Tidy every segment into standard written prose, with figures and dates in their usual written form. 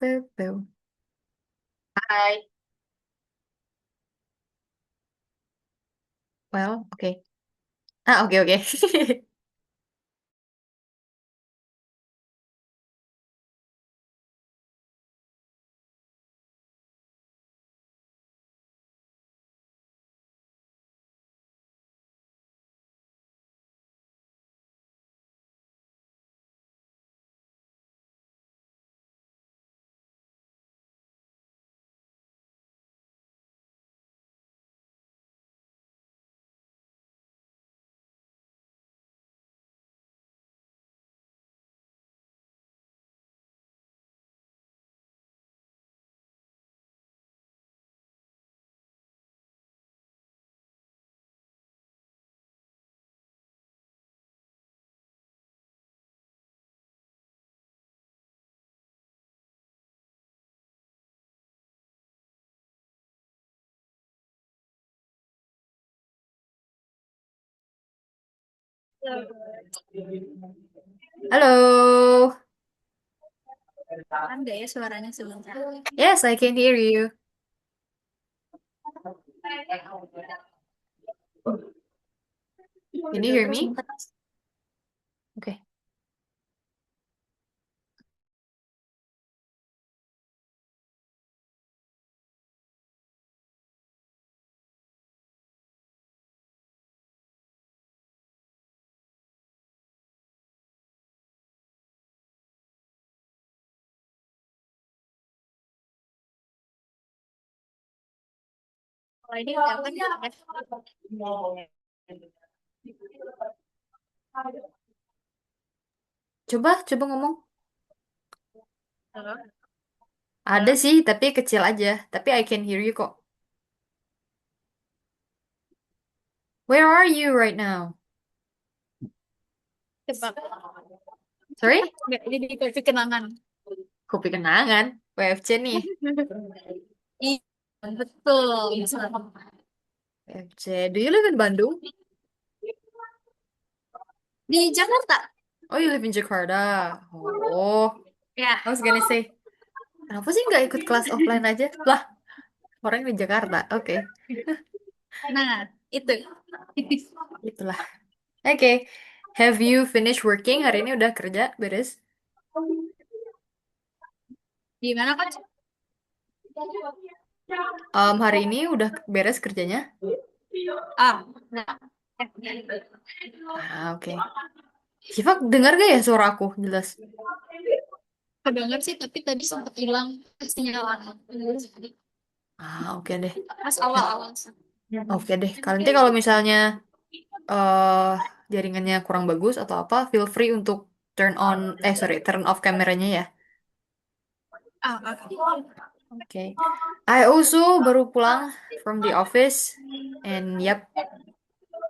Tuh, tuh. Hai. Well, oke. Ah, oke, oke. Halo. Ada ya suaranya sebentar. Yes, I can hear you. Can you hear me? Sebentar. Oke. Kalau ini apa nih? Coba, coba ngomong. Halo? Ada Halo? sih, tapi kecil aja. Tapi I can hear you kok. Where are you right now? Tebak. Sorry? Nggak, jadi itu kenangan. Kopi kenangan. WFC nih. Iya, betul. WFC. Do you live in Bandung? Di Jakarta. Oh, you live in Jakarta. Oh, Ya. I was gonna say, kenapa sih nggak ikut kelas offline aja? Lah, orang di Jakarta. Oke, Nah, itu. itulah. Oke. Have you finished working? Hari ini udah kerja, beres? Gimana kan? Hari ini udah beres kerjanya? Ah, nah. Ah, oke. Siva, dengar gak ya suara aku? Jelas. Kedengar sih, tapi tadi sempat hilang sinyal. Ah, oke deh. Pas Nah, awal-awal. oke deh. Kalau nanti kalau misalnya eh jaringannya kurang bagus atau apa, feel free untuk sorry, turn off kameranya ya. Ah, oke. Oke. I also baru pulang from the office, and yep,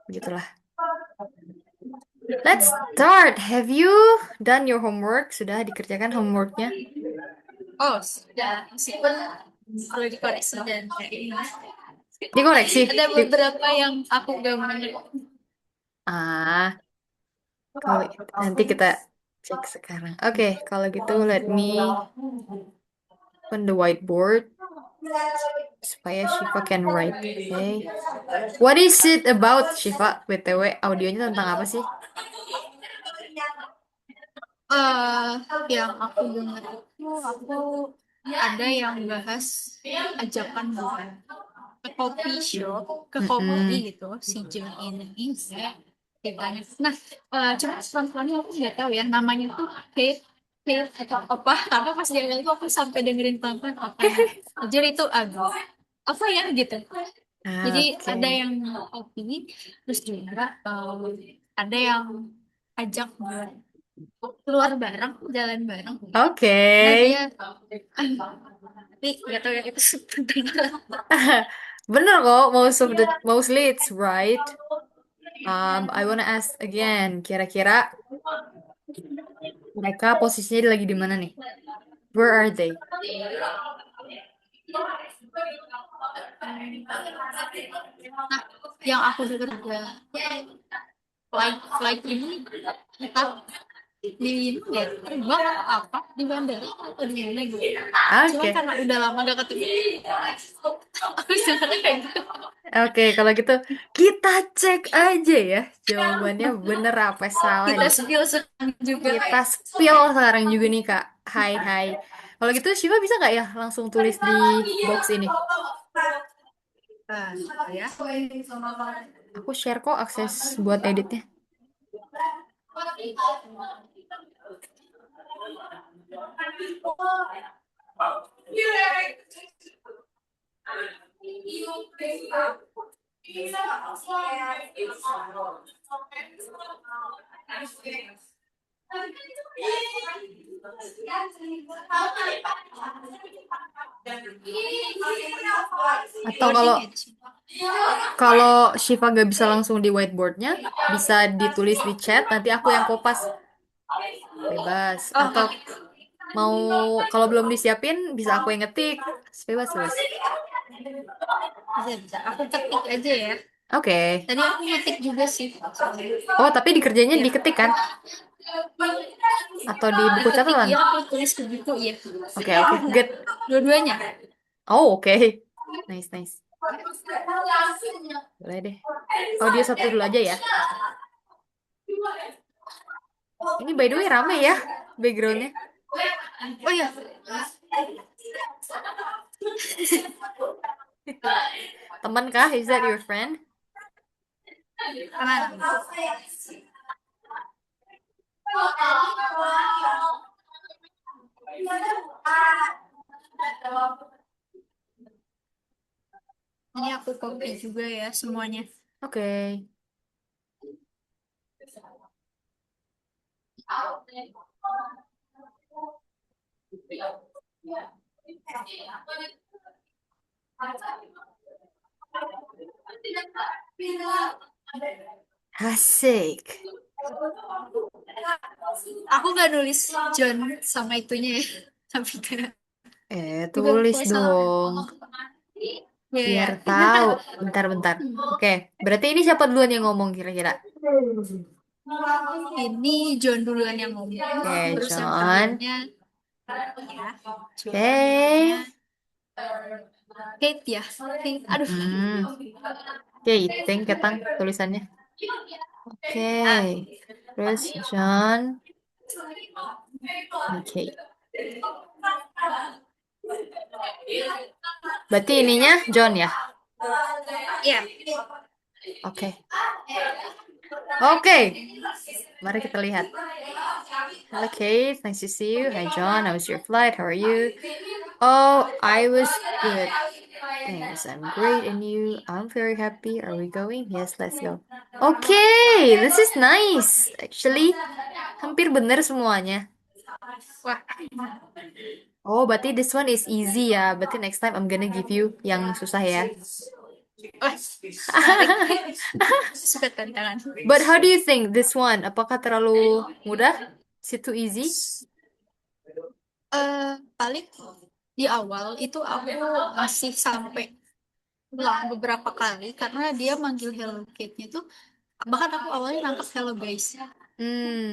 begitulah. Let's start. Have you done your homework? Sudah dikerjakan homeworknya? Oh, sudah. Meskipun perlu dikoreksi dan kayak ini. Dikoreksi. Ada Di- beberapa yang aku gak mengerti. ah, kalau nanti kita cek sekarang. Oke, kalau gitu let me open the whiteboard supaya Shiva can write. Okay. What is it about, Shiva? BTW, audionya tentang apa sih? eh yang aku dengar itu aku ada yang bahas ajakan bukan ke coffee shop ke coffee Mm-mm. gitu si Jun ini ceritanya. Nah, cuma perempuannya aku nggak tahu ya namanya tuh Kate Kate atau apa karena pas dia bilang itu aku sampai dengerin pelan apa ya. Jadi itu agak apa ya gitu. Jadi Ah, ada oke. yang kopi terus juga ada yang ajak buat keluar bareng, jalan bareng. Oke. Nah dia, tapi nggak tahu ya itu sebenarnya. Bener kok, mostly it's right. I wanna ask again, kira-kira mereka posisinya lagi di mana nih? Where are they? Nah, yang aku dengar ada flight flight ini entah di ya terbang atau apa di bandara atau di mana gitu. Cuman Oke. karena udah lama gak ketemu, aku sebenarnya kayak gitu. Oke, kalau gitu kita cek aja ya jawabannya bener apa salah Kita nih. spill sekarang juga. Kita spill sekarang juga nih Kak. Hai hai. Kalau gitu Shiva bisa nggak ya langsung tulis di box ini? Nah, ya. Aku share kok akses buat editnya. Atau kalau Recording itu sih. kalau Shiva nggak bisa langsung di whiteboardnya, bisa ditulis di chat. Nanti aku yang kopas bebas. Oh, Atau oke. mau kalau belum disiapin bisa aku yang ngetik. Bebas bebas. Bisa bisa. Aku ketik aja ya. Oke. Tadi aku ngetik juga sih. Oh tapi dikerjainnya Ya. diketik kan? Atau di buku Diketik catatan? ya, aku tulis ke buku ya. Oke oke. Good. Dua-duanya. Oh oke. Nice nice. Boleh deh. Audio satu dulu aja ya. Ini by the way rame ya backgroundnya. Oh ya, Teman kah? Is that your friend? aman. Ini aku copy juga ya semuanya. Oke. Asik. Aku nggak nulis John sama itunya ya. Tapi kayak juga Tulis tulis sama. dong. Biar Ya, tahu. Bentar-bentar. Oke. Berarti ini siapa duluan yang ngomong kira-kira? ini John duluan yang ngomong. Oke, Terus yang John. keduanya ya, Oke. John. Kate ya. Kate. Aduh. Hmm. Oke, Iteng ketang tulisannya. Oke. Ah, Terus John. Oke. Berarti ininya John ya? ya. Oke. Oke. Mari kita lihat. Hello Kate, nice to see you. Hi John, how was your flight? How are you? Oh, I was good. Thanks, I'm great. And you? I'm very happy. Are we going? Yes, let's go. Okay, this is nice. Actually, hampir benar semuanya. Wah, Oh, berarti this one is easy ya. Berarti next time I'm gonna give you yang susah ya. wah, menarik. Suka tantangan. But how do you think this one? Apakah terlalu mudah? Is it too easy? Paling di awal itu aku masih sampai ulang beberapa kali karena dia manggil Hello Kitty itu, bahkan aku awalnya nangkep Hello Guys, Hmm,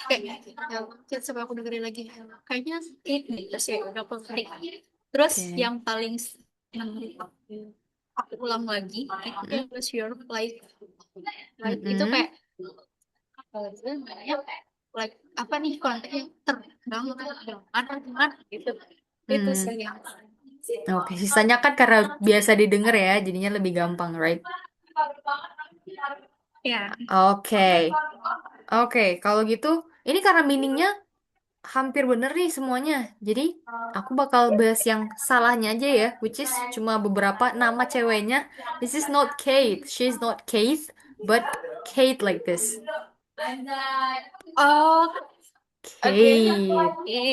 kayak Hello Kitty sampai aku dengerin lagi kayaknya ini terus ya udah aku klik. Terus oke. yang paling menarik aku ulang lagi itu Mm-mm. yang was your flight. Flight itu Mm-mm. kayak sebenarnya like apa nih kontennya terbang terbang gitu, itu sih Hmm. yang Oke, sisanya kan karena biasa didengar ya, jadinya lebih gampang, right? ya. Oke, oke. Kalau gitu, ini karena meaningnya hampir bener nih semuanya. Jadi, aku bakal bahas yang salahnya aja ya, which is cuma beberapa nama ceweknya. This is not Kate, she's not Kate, but Kate like this. Oh, oke. Kate.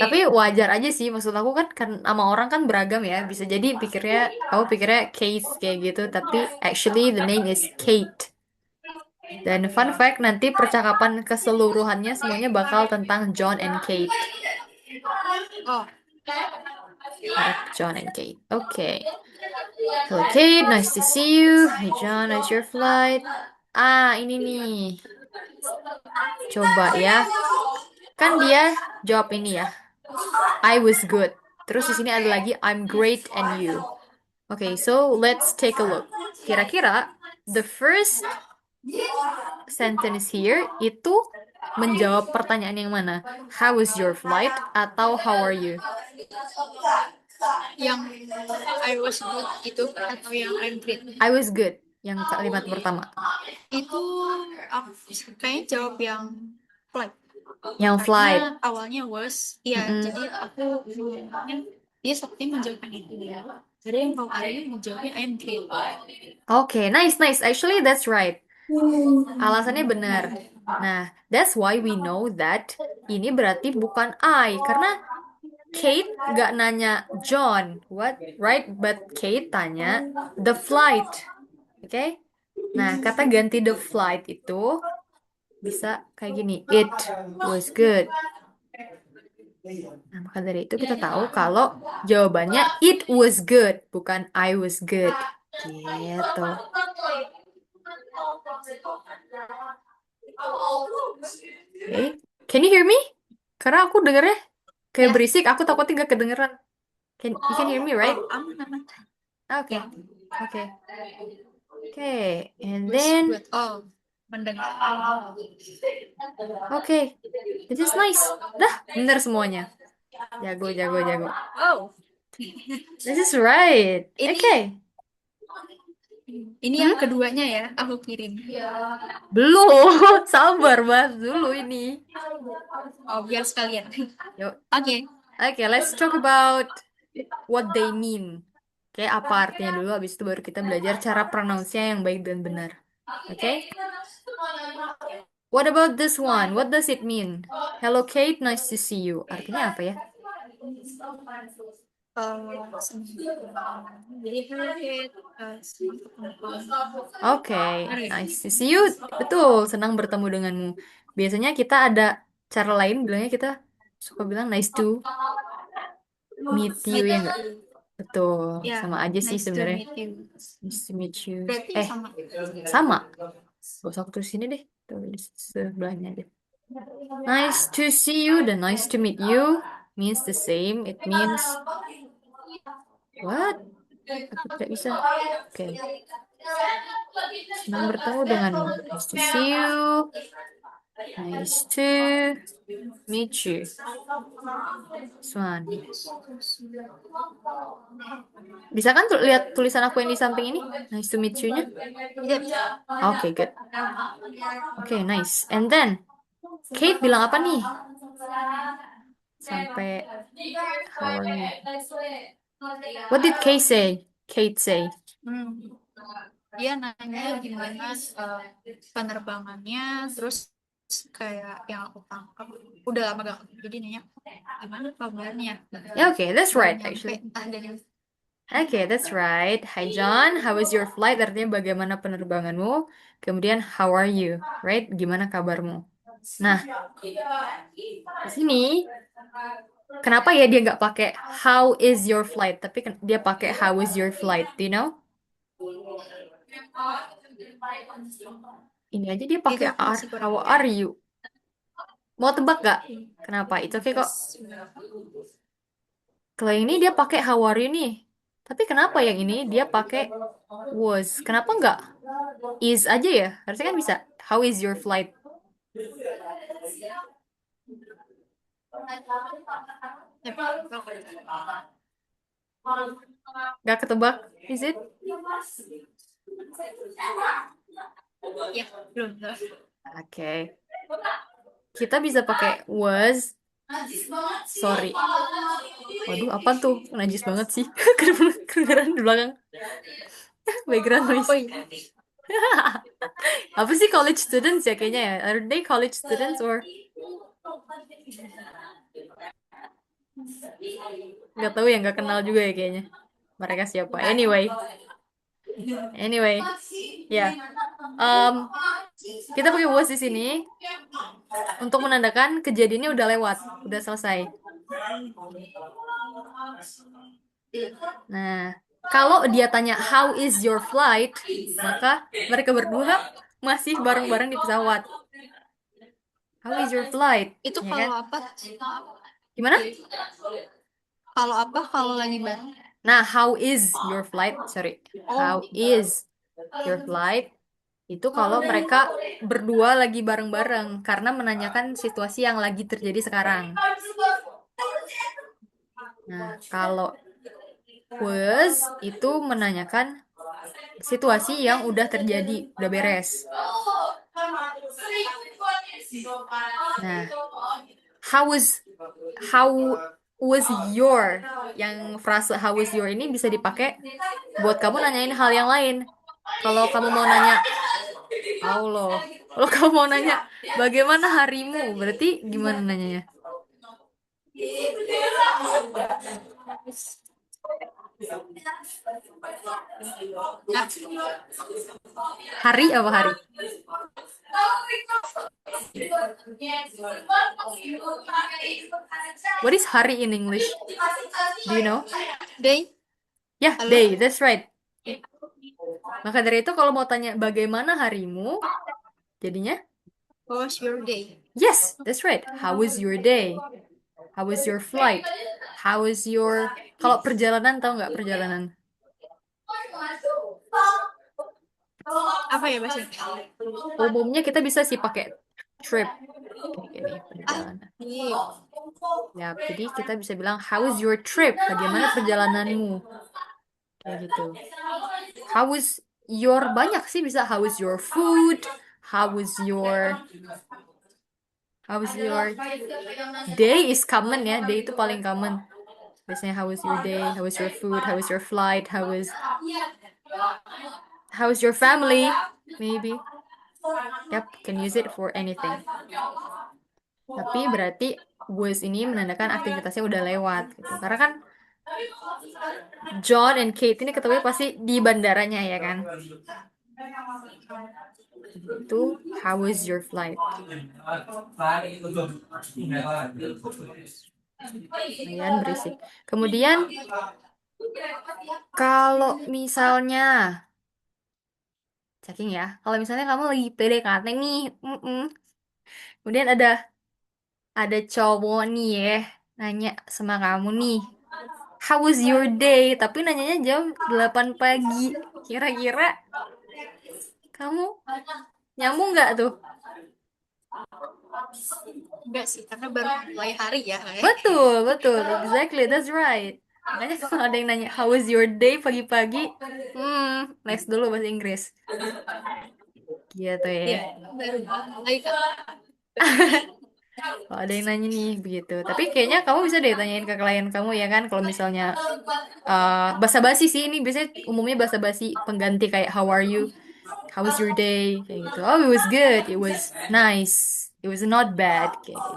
Tapi Oke. wajar aja sih, maksud aku kan nama orang kan beragam ya. Bisa jadi kamu pikirnya Kate kayak gitu, tapi actually the name is Kate. Dan fun fact, nanti percakapan keseluruhannya semuanya bakal tentang John and Kate. Oh, Alright, John and Kate. Okay. Hello Kate, nice to see you. Hi John, how's your flight? Ah, ini nih. Coba ya. Kan dia jawab ini ya. I was good. Terus di sini ada lagi I'm great and you. Okay, so let's take a look. Kira-kira the first sentence here itu menjawab pertanyaan yang mana? How was your flight atau how are you? Yang I was good itu atau yang I'm great? I was good. Yang kalimat pertama. Itu aku kayaknya jawab yang flight. Yang flight. Karena awalnya was, ya Mm-mm. jadi aku dia seperti menjawabkan itu ya. Jadi yang kalau ada yang menjawabnya I'm great. Okay, nice, nice. Actually, that's right. Alasannya benar. Nah, that's why we know that ini berarti bukan I. Karena Kate nggak nanya John, what, right? But Kate tanya the flight. Oke? Nah, kata ganti the flight itu bisa kayak gini. It was good. Nah, maka dari itu kita tahu kalau jawabannya it was good, bukan I was good. Gitu. Okay. Can you hear me? Karena aku dengernya kayak Ya. berisik, aku takutnya gak kedengeran. You can hear me, right? Oh, aman. Okay. Ya. Okay. Okay. And Was then, good. Oh, mendengar. okay. This is nice. Dah, bener semuanya. Jago, jago, jago. Oh, This is right. ini Okay. ini yang keduanya ya, aku kirim. Belum. Sabar, bahas dulu ini. Oh, biar sekalian. Yuk. Oke. Okay, let's talk about what they mean. Oke, apa artinya dulu, habis itu baru kita belajar cara pronounce-nya yang baik dan benar. Oke? What about this one? What does it mean? Hello Kate, nice to see you. Artinya apa ya? Jadi Oke, nice to see you. Betul, senang bertemu denganmu. Biasanya kita ada cara lain bilangnya, kita suka bilang nice to meet you, ya enggak? Betul, ya, sama aja sih nice to sebenarnya. meet you. Nice to meet you. Berarti sama. Sama. Gak usah aku tulis sini deh. Tulis sebelahnya deh. Nice to see you dan nice to meet you means the same. It means what? Aku tidak bisa. Oke. Senang bertemu denganmu. Nice to see you. Nice to meet you. This one. Bisa kan lihat tulisan aku yang di samping ini? Nice to meet you-nya. Oke, good. Oke, nice. And then, Kate bilang apa nih? Sampai, how are you? What did Kate say? Kate say. Dia nanya gimana penerbangannya, terus kayak yang aku tangkap udah lama gak jadi nanya gimana kabarnya. Yeah, okay, that's right actually. Entah dari Okay, that's right. Hi John, how was your flight? Artinya bagaimana penerbanganmu? Kemudian how are you? Right? Gimana kabarmu? Nah, di sini kenapa ya dia nggak pakai how is your flight, tapi dia pakai how is your flight? Do you know? Ini aja dia pakai itu aku masih kurang how are you? Mau tebak gak? Kenapa? Itu oke kok. Kalau yang ini dia pakai how are you nih. Tapi kenapa yang ini dia pakai was? Kenapa nggak is aja ya? Harusnya kan bisa. How is your flight? Gak ketebak, is it? ya belum. Oke. Kita bisa pakai was. Sorry. Waduh, apa tuh? Najis banget sih. Kedengeran di belakang. Background noise. Oh, iya. Apa sih college students ya kayaknya ya? Are they college students or? Gak tahu ya, nggak kenal juga ya kayaknya. Mereka siapa? Anyway, ya. Kita pakai was di sini untuk menandakan kejadiannya udah lewat, udah selesai. Nah, kalau dia tanya how is your flight, maka mereka berdua masih bareng-bareng di pesawat. How is your flight? Itu Ya kan? kalau apa? Gimana? Kalau apa? Kalau lagi bareng. Nah, how is your flight? Sorry. Oh, How is your flight? Itu kalau mereka berdua lagi bareng-bareng karena menanyakan situasi yang lagi terjadi sekarang. Nah, kalau was itu menanyakan situasi yang udah terjadi, udah beres. Nah, how was how was your yang frase how was your ini bisa dipakai buat kamu nanyain hal yang lain. Kalau kamu mau nanya, Allah, kalau kamu mau nanya bagaimana harimu, berarti gimana nanyanya? Hari apa hari? What is hari in English? Do you know? day. Ya, Halo. day, that's right. Maka dari itu kalau mau tanya bagaimana harimu, jadinya How was your day? yes, that's right. How was your day? How was your flight? How was your... Kalau perjalanan, tahu nggak perjalanan? Apa ya bahasa? Umumnya kita bisa sih pakai trip. Gini, Ah, perjalanan. iya. Ya, jadi kita bisa bilang, how was your trip? Bagaimana perjalananmu? Kayak gitu. How was your... Banyak sih bisa. How was your food? How was your... How was your day is common ya. Day itu paling common. Biasanya how was your day? How was your food? How was your flight? How was your family? Maybe. Yep, can use it for anything. Tapi berarti was ini menandakan aktivitasnya udah lewat gitu. Karena kan John and Kate ini ketemu pasti di bandaranya ya kan. Itu how was your flight? Lumayan berisik. Kemudian kalau misalnya checking ya, kalau misalnya kamu lagi PDKT nih, kemudian ada cowok nih ya nanya sama kamu nih, how was your day? Tapi nanyanya jam 8 pagi. Kira-kira kamu nyambung nggak tuh? Enggak sih, karena baru mulai hari ya. Betul, betul. Exactly, that's right. Makanya kalau ada yang nanya, how was your day pagi-pagi? Les dulu bahasa Inggris. Gitu ya. Iya, baru mulai kan. Kalau ada yang nanya nih, begitu. Tapi kayaknya kamu bisa deh tanyain ke klien kamu ya kan, kalau misalnya basa-basi sih ini biasanya umumnya basa-basi pengganti kayak how are you, how was your day kayak gitu. Oh, it was good, it was nice, it was not bad kayak gitu.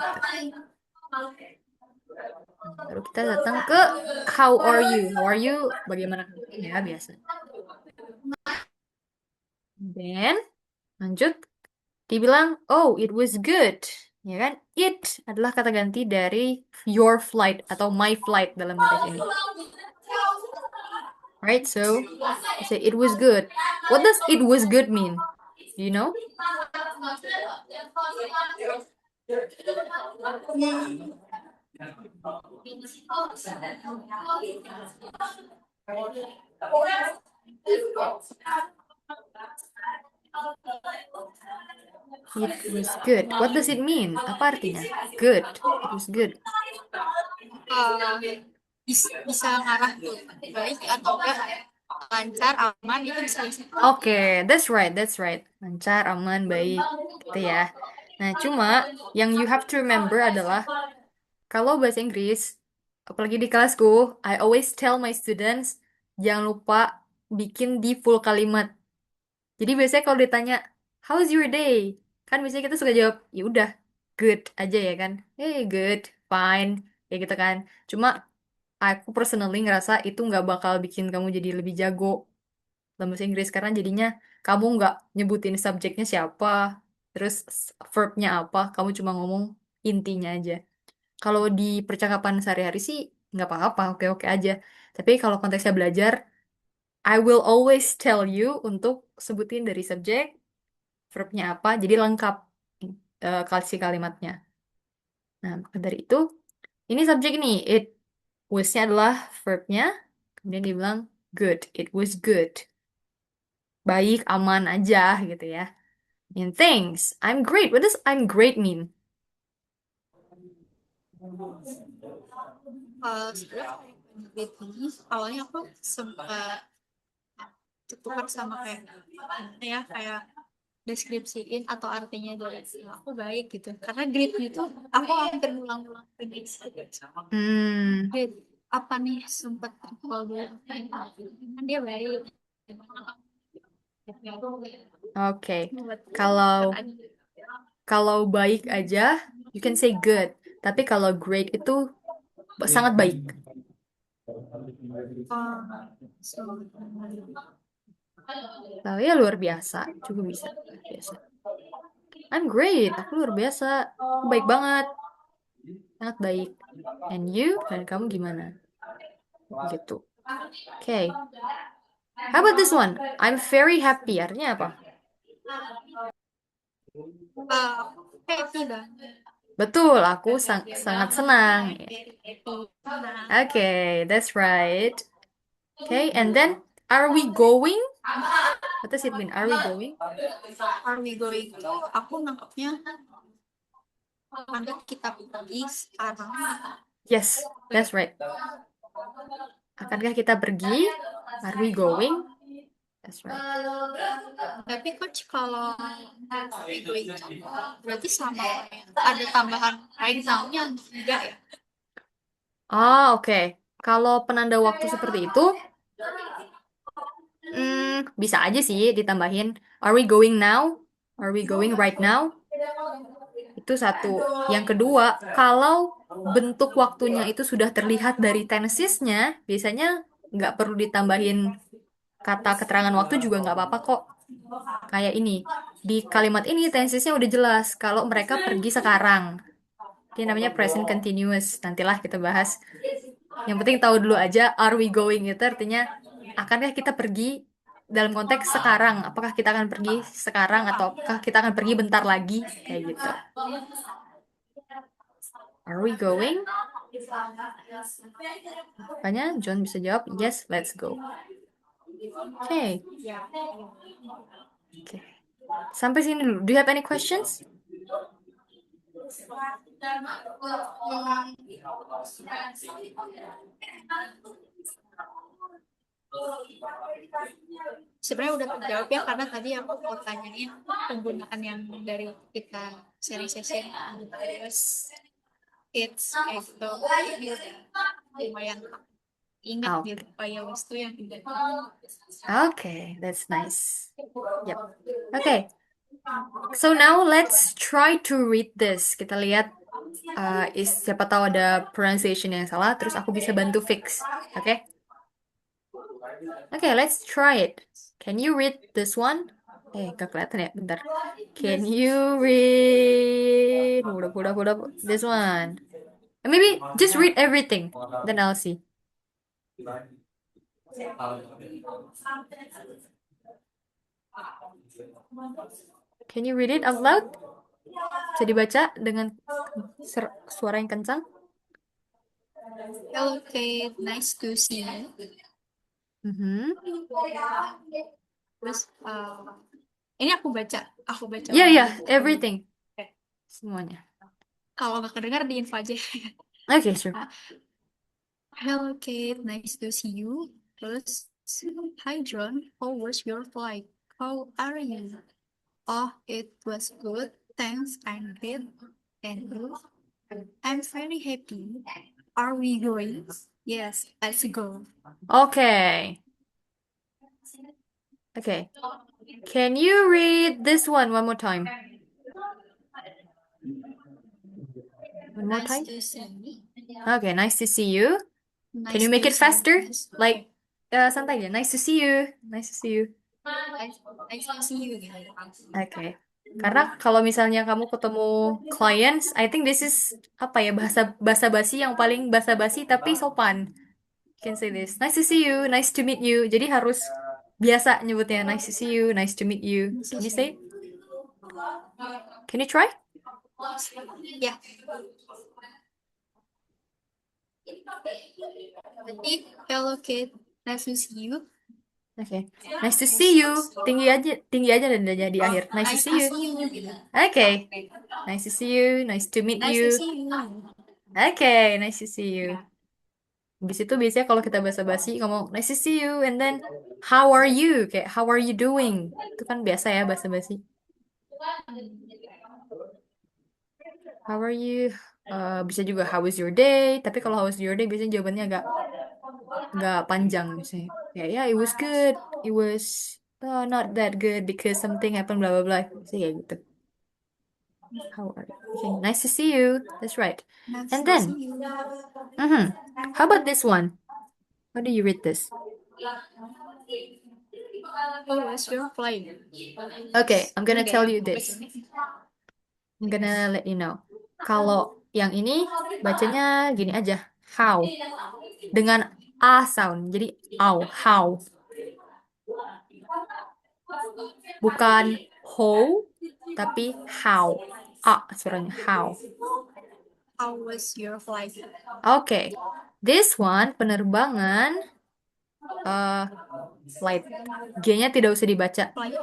Baru kita datang ke how are you, bagaimana kamu ya biasa. Then lanjut dibilang oh it was good ya kan, it adalah kata ganti dari your flight atau my flight dalam konteks ini. Right, so you say it was good. What does it was good mean? Do you know? It was good. What does it mean? Apa artinya? Good. It was good. Bisa ngarah ke baik atau enggak, lancar, aman, itu bisa. Oke, that's right, that's right. Lancar, aman, baik, gitu ya. Nah, cuma yang you have to remember adalah kalau bahasa Inggris, apalagi di kelasku, I always tell my students jangan lupa bikin di full kalimat. Jadi biasanya kalau ditanya, how's your day? Kan biasanya kita suka jawab, ya udah, good aja ya kan. Hey, good, fine, kayak gitu kan. Cuma aku personally ngerasa itu nggak bakal bikin kamu jadi lebih jago dalam bahasa Inggris karena jadinya kamu nggak nyebutin subjeknya siapa, terus verbnya apa, kamu cuma ngomong intinya aja. Kalau di percakapan sehari-hari sih nggak apa-apa, oke-oke aja. Tapi kalau konteksnya belajar, I will always tell you untuk sebutin dari subjek, verbnya apa, jadi lengkap. kasih kalimatnya. Nah, maka dari itu, ini subjek nih. It was-nya adalah verbnya. Kemudian dia bilang good. It was good. Baik, aman aja gitu ya. And thanks. I'm great. What does I'm great mean? Sebenarnya great ini awalnya aku sempat ketukar sama kayak ya kayak deskripsiin atau artinya dari aku baik gitu karena grade itu aku hampir ngulang-ngulang grade Hmm, grade apa nih sempat recall dulu kan dia baik oke. buat Kalau kan kalau baik aja, you can say good. Tapi kalau great itu sangat baik. so, Tahu ya luar biasa juga bisa luar biasa. I'm great. Aku luar biasa. Aku baik banget. Sangat baik. And you? Dan kamu gimana? Gitu. Oke. How about this one? I'm very happy. Artinya apa? happy banget Betul, aku sangat senang. very happy nah Okay, that's right. Okay, and then are we going? What does it mean? Are we going? are we going to aku nangkepnya ada kita pergi sekarang Yes, that's right. Akankah kita pergi? Are we going? That's right. tapi coach kalau minggu itu berarti sama ada tambahan right now-nya enggak ya? Ah, oke. Kalau penanda waktu seperti itu, bisa aja sih ditambahin. Are we going now? Are we going right now? Itu satu. Yang kedua, kalau bentuk waktunya itu sudah terlihat dari tensesnya, biasanya nggak perlu ditambahin kata keterangan waktu juga nggak apa-apa kok. Kayak ini. Di kalimat ini tensesnya udah jelas kalau mereka pergi sekarang. Ini namanya present continuous. Nantilah kita bahas. Yang penting tahu dulu aja, are we going itu artinya, akankah kita pergi dalam konteks sekarang? Apakah kita akan pergi sekarang ataukah kita akan pergi bentar lagi? Kayak gitu. Are we going? Makanya John bisa jawab, yes, let's go. Oke. Oke. Sampai sini dulu. Do you have any questions? Sebenarnya udah terjawab ya karena tadi aku mau tanyain penggunaan yang dari kita sharing session terus it's itu lumayan ingat Oke. gitu kayak wastu yang tidak Okay, that's nice. Yep. Okay. So now let's try to read this. Kita lihat siapa tahu ada pronunciation yang salah, terus aku bisa bantu fix. Oke? Okay, let's try it. Can you read this one? Gak kelihatan ya, bentar. Can you read? Udah. This one. Maybe just read everything, then I'll see. Can you read it out loud? Bisa dibaca dengan suara yang kencang? hello Kate nice to see you Mhm. terus ini aku baca Yeah, ulang yeah, everything. Oke. Semuanya. Kalau nggak kedengar di info aja Okay, sure. hello Kate nice to see you terus hi John how was your flight how are you oh it was good thanks I'm good and you I'm very happy are we going yes let's go Okay. Okay. Can you read this one more time? One more nice time? to see you Okay, nice to see you. Can nice you make to it see faster? nice, Like, santai aja. Nice to see you. Nice to see you. nice to see you gitu Okay. Karena kalau misalnya kamu ketemu clients, I think this is apa ya bahasa bahasa basi yang paling basa basi tapi sopan. You can say this. Nice to see you. Nice to meet you. Jadi harus biasa nyebutnya nice to see you. Nice to meet you. Can you say it? Can you try? Ya, berarti hello Kate, nice to see you. Oke. Nice to see you. Tinggi aja dan di akhir. Nice to Nice see to you. see you gitu. Oke. Nice to see you. Nice to meet Nice to you. see you. Oke, nice to see you. Habis itu biasanya kalau kita basa-basi ngomong nice to see you and then how are you? Kayak how are you doing? Itu kan biasa ya basa-basi. How are you? Bisa juga how was your day? Tapi kalau how was your day biasanya jawabannya agak panjang misalnya. Kayak ya it was good. It was not that good because something happened blah blah blah. Biasanya kayak gitu. How are you? Okay, nice to see you. That's right. Nice And to see then, you. how about this one? How do you read this? Oh, what's your flight? Okay, I'm gonna Enggak tell ya, you this. I'm gonna let you know. Kalau yang ini bacanya gini aja, how dengan a sound. Jadi how, bukan how, tapi how. A suaranya how. How was your flight? Oke, this one penerbangan eh flight. G-nya tidak usah dibaca. Flight.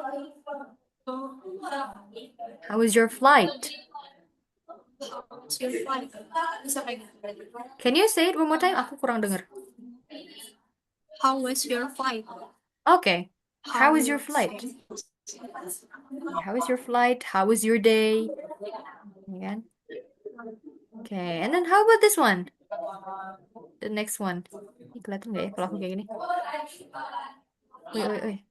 Oh, How was your flight? what's your flight? Bisa kayak gitu berarti. Can you say it one more time? Aku kurang dengar. How was your flight? Oke, how How was your flight? How was your flight? How was your day? Ya kan? Okay, and then how about this one? The next one. Ini kelihatan nggak ya kalau aku kayak gini? Wait, wait, wait.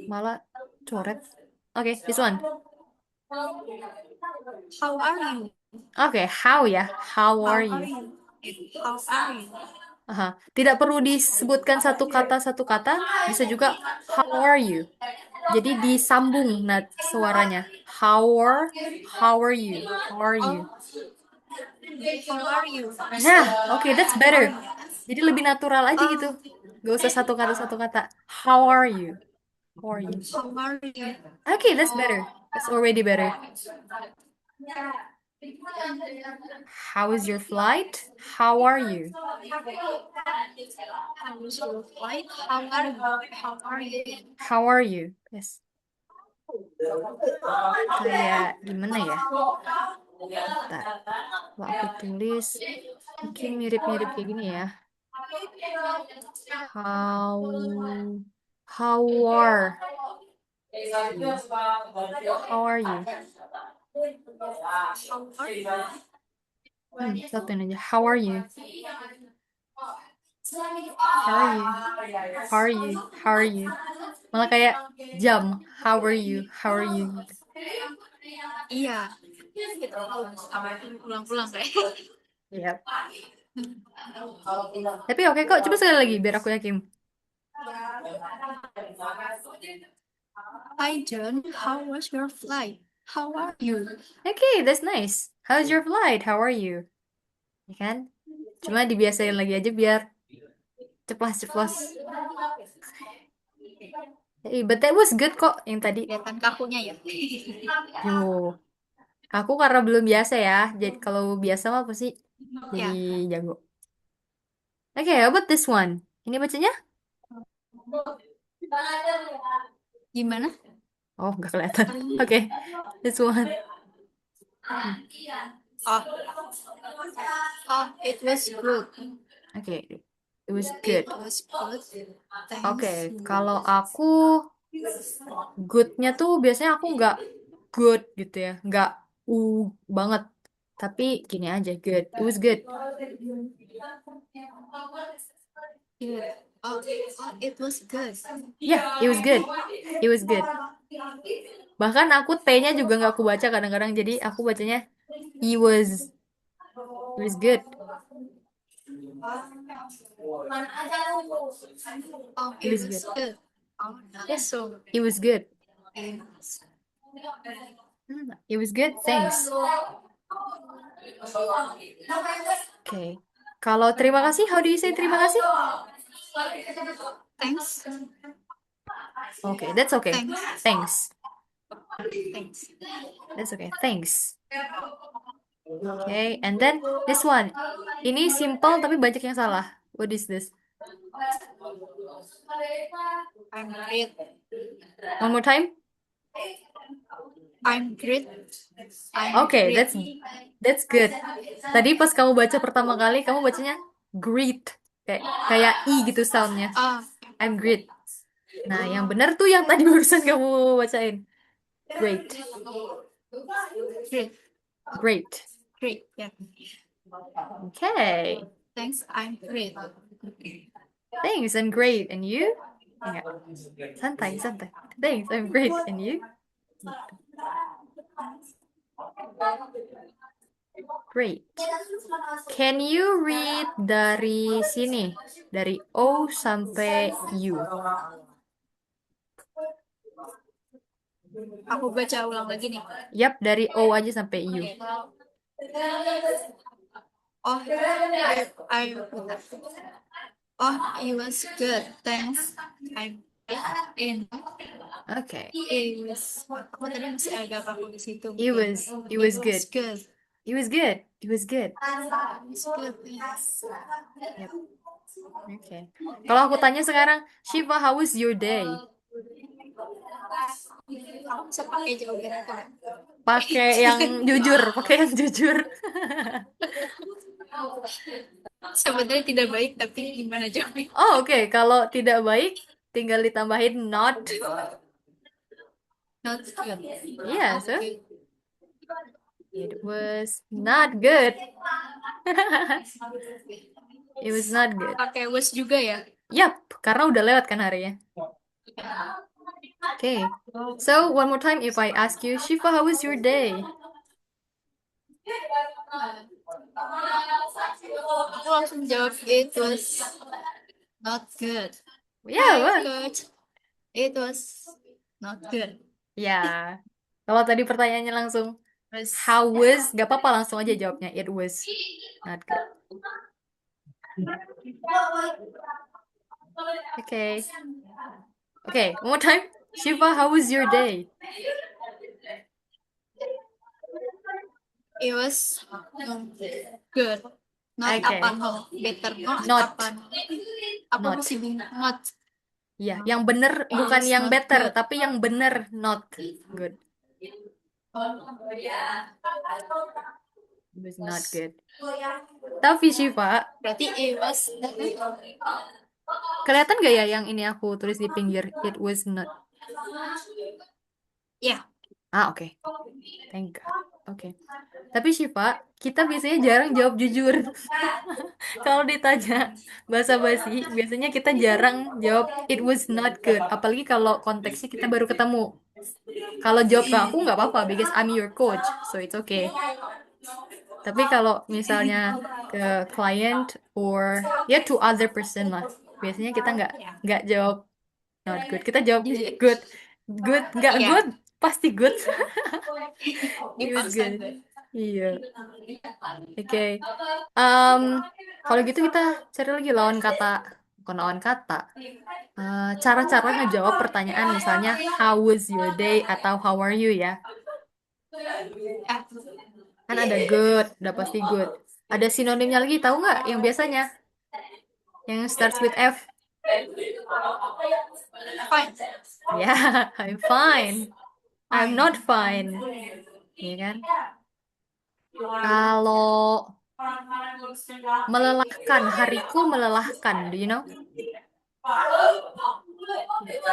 Malah coret. Okay, this one. How are you? Okay, how ya? How How are are you? you? How are you? Aha. Tidak perlu disebutkan satu kata, bisa juga how are you. Jadi disambung suaranya. How are you? How are you? Oh, how are you? Nah, okay, that's How are better. you? Jadi lebih natural aja gitu. Oh, Gak usah satu kata. How are you? How are you? how are you? Okay, that's better. That's already better. How is your flight? How are you? How was your flight? How are you? How are you? How are you? Yes. Kayak gimana ya? Bentar. Kalau aku tulis mungkin mirip-mirip kayak gini ya. How how are you? How are you? How are you? Satuin aja. How are you? How are you? How are you? How are you? Malah kayak jam. How are you? How are you? Iya. Ulang-ulang kayak. Yep. Tapi oke kok. Coba sekali lagi biar aku yakin. Hi John, how was your flight? How are you? Okay, that's nice. How's your flight? How are you? Ya kan? Cuma dibiasain lagi aja biar ceplas-ceplos. Hey, but that was good kok yang tadi. Kelihatan kakunya ya. Yo, aku karena belum biasa ya. Jadi kalau biasa mah pasti jadi Ya. jago. Oke, how about this one? Ini bacanya? Gimana? Oh, nggak kelihatan. Oke, this one. Oh, oh, it was good. Oke, it was good. It was good. Oke, Thanks. kalau aku good-nya tuh biasanya aku nggak good gitu ya, nggak banget. Tapi gini aja, good. It was good. Good. Oh, oh, it was good. Yeah, it was good. It was good. Bahkan aku T-nya juga nggak aku baca kadang-kadang, jadi aku bacanya it was good. Oh, It it was good. was good. Oh, Yeah, that's so. it was good. Yes. It was good. Thanks. Okay. Kalau terima kasih, how do you say terima kasih? Thanks. Okay, that's okay. Thanks. Thanks. Thanks. That's okay. Thanks. Okay, and then this one. Ini simple tapi banyak yang salah. What is this? I'm great. One more time. I'm great. I'm Okay, great. that's good. Tadi pas kamu baca pertama kali, kamu bacanya great. Kayak i gitu soundnya. Ah, I'm great. Nah, yang benar tuh yang tadi barusan kamu bacain. Great. great. Great. Great. Yeah. Okay. Thanks. I'm great. Thanks, I'm great. And you? Enggak. Santai, santai. Thanks, I'm great. And you? Great. Can you read dari sini? Dari O sampai U. Aku baca ulang lagi nih. Yap, dari O aja sampai U. Oh, it was good. Thanks. I'm in. Okay. It was. Aku tadi masih agak kaku di situ. It was good. Good. It was good. It was good. It's good. Yes. Yep. Okay. Kalau aku tanya sekarang, Shiva, how was your day? Aku bisa pakai jawaban itu. Pakai yang jujur, pakai yang jujur. Sebenarnya tidak baik, tapi gimana jawabnya? Oh, oke. Kalau tidak baik, tinggal ditambahin not. Not good. Yeah, so it was not good. It was not good. Pakai was juga ya. Yap, karena udah lewat kan harinya. Okay. So, one more time if I ask you, Shiva, how was your day? Aku langsung jawab it was not good. Yeah, Hi, what? coach. It was not good. Ya. Kalau tadi pertanyaannya langsung Was how was, gak apa-apa langsung aja jawabnya. It was not good. Okay. Okay, one more time. Shiva, how was your day? it was good. Not Okay. apa no, better not, Not. apa no. Apa Not. masih bingung not. Ya, yang bener bukan was yang not better, good. tapi yang bener not good. It was not good. Tapi Shiva, Berarti it was kelihatan gak ya yang ini aku tulis di pinggir? It was not. ya. Ah, oke. Thank God. Oke. Tapi Shiva, kita biasanya jarang jawab jujur. Kalau ditanya basa-basi, biasanya kita jarang jawab it was not good. Apalagi kalau konteksnya kita baru ketemu. Kalau jawab ke aku nggak apa-apa, because I'm your coach, so it's okay. Tapi kalau misalnya ke client or ya to other person lah, biasanya kita nggak jawab not good. Kita jawab good, good, nggak Iya. good, pasti good. It was Dipaksa good. good. Iya. Oke. Kalau gitu kita cari lagi lawan kata, bukan lawan kata. Cara-cara ngejawab pertanyaan misalnya how was your day atau how are you ya. Ah, Kan ada good, udah pasti good. Ada sinonimnya lagi, tahu nggak yang biasanya? Yang starts with F. fine. Ya, I'm fine. I'm Fine. not fine. Iya kan? Kalau melelahkan, hariku melelahkan, do you know?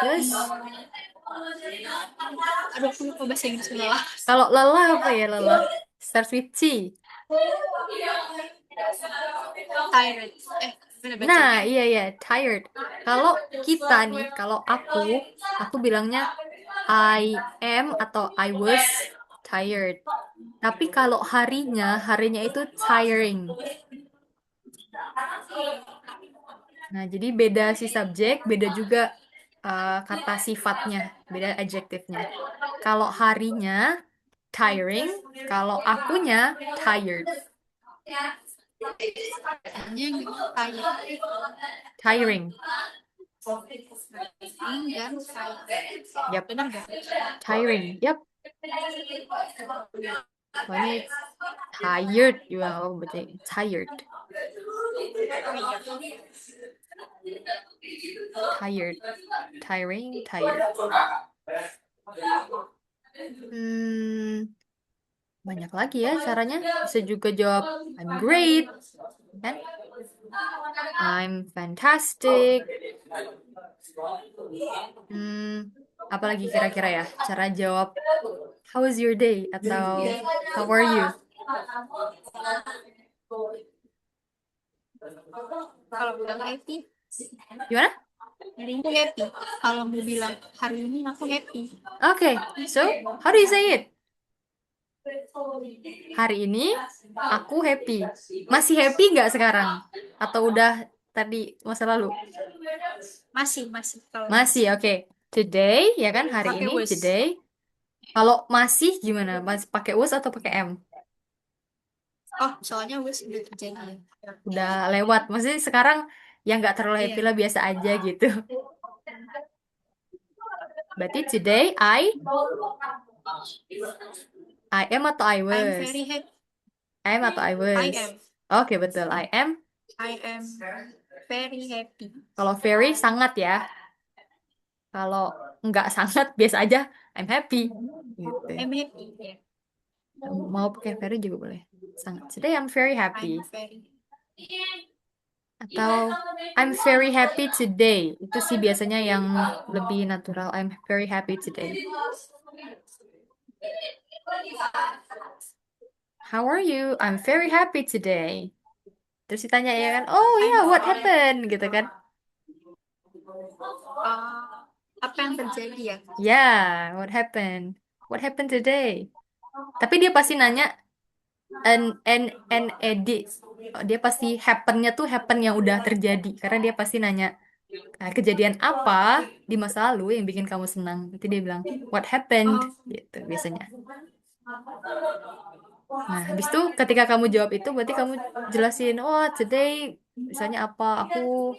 Terus, Aduh, aku lupa bahasa Inggris lelah. kalau lelah apa ya lelah? Starts with T. Tired. Mana baca? Nah, iya, tired. Kalau kita nih, kalau aku bilangnya I am atau I was tired. Tapi kalau harinya itu tiring. Nah, jadi beda si subjek, beda juga kata sifatnya, beda adjektifnya. Kalau harinya tiring, kalau akunya tired. Hanya tired. Tiring. Dan Yap. benar nggak? Tiring. Yap. Kalau ini tired juga oh berarti tired, tired, tiring, tired. Hmm, banyak lagi ya caranya. Bisa juga jawab I'm great, kan? I'm fantastic. Hmm, apalagi kira-kira ya cara jawab How was your day atau How are you? Kalau bilang happy, Gimana? hari ini happy. Kalau mau bilang hari ini aku happy. Okay, so how do you say it? Hari ini aku happy. Masih happy nggak sekarang? Atau udah tadi masa lalu? Masih kalau Masih, oke. Today, ya kan? Hari pakai ini, was. today. Kalau masih gimana? Masih pakai was atau pakai M? Oh, soalnya was udah terjadi. Udah lewat. Maksudnya sekarang yang nggak terlalu happy Iya. lah, biasa aja gitu. Berarti today I am atau I I'm was? very happy. I am atau I I was? am. Oke, betul. I am very happy. Kalau very sangat ya. Kalau nggak sangat, biasa aja. I'm happy. Gitu. I'm happy. Yeah. Mau pakai very juga boleh. Sangat. Today I'm very happy. I'm very. Atau I'm very happy today. Itu sih biasanya yang lebih natural. I'm very happy today. How are you? I'm very happy today. Terus ditanya ya kan, oh I'm yeah, what very. happened? Gitu kan. Apa yang terjadi ya? Yeah, what happened? What happened today? Tapi dia pasti nanya an edit. Oh, dia pasti happennya tuh happen yang udah terjadi. Karena dia pasti nanya, kejadian apa di masa lalu yang bikin kamu senang? Nanti dia bilang, what happened? Oh, Gitu biasanya. Nah, habis itu ketika kamu jawab itu, berarti kamu jelasin, oh today misalnya apa, aku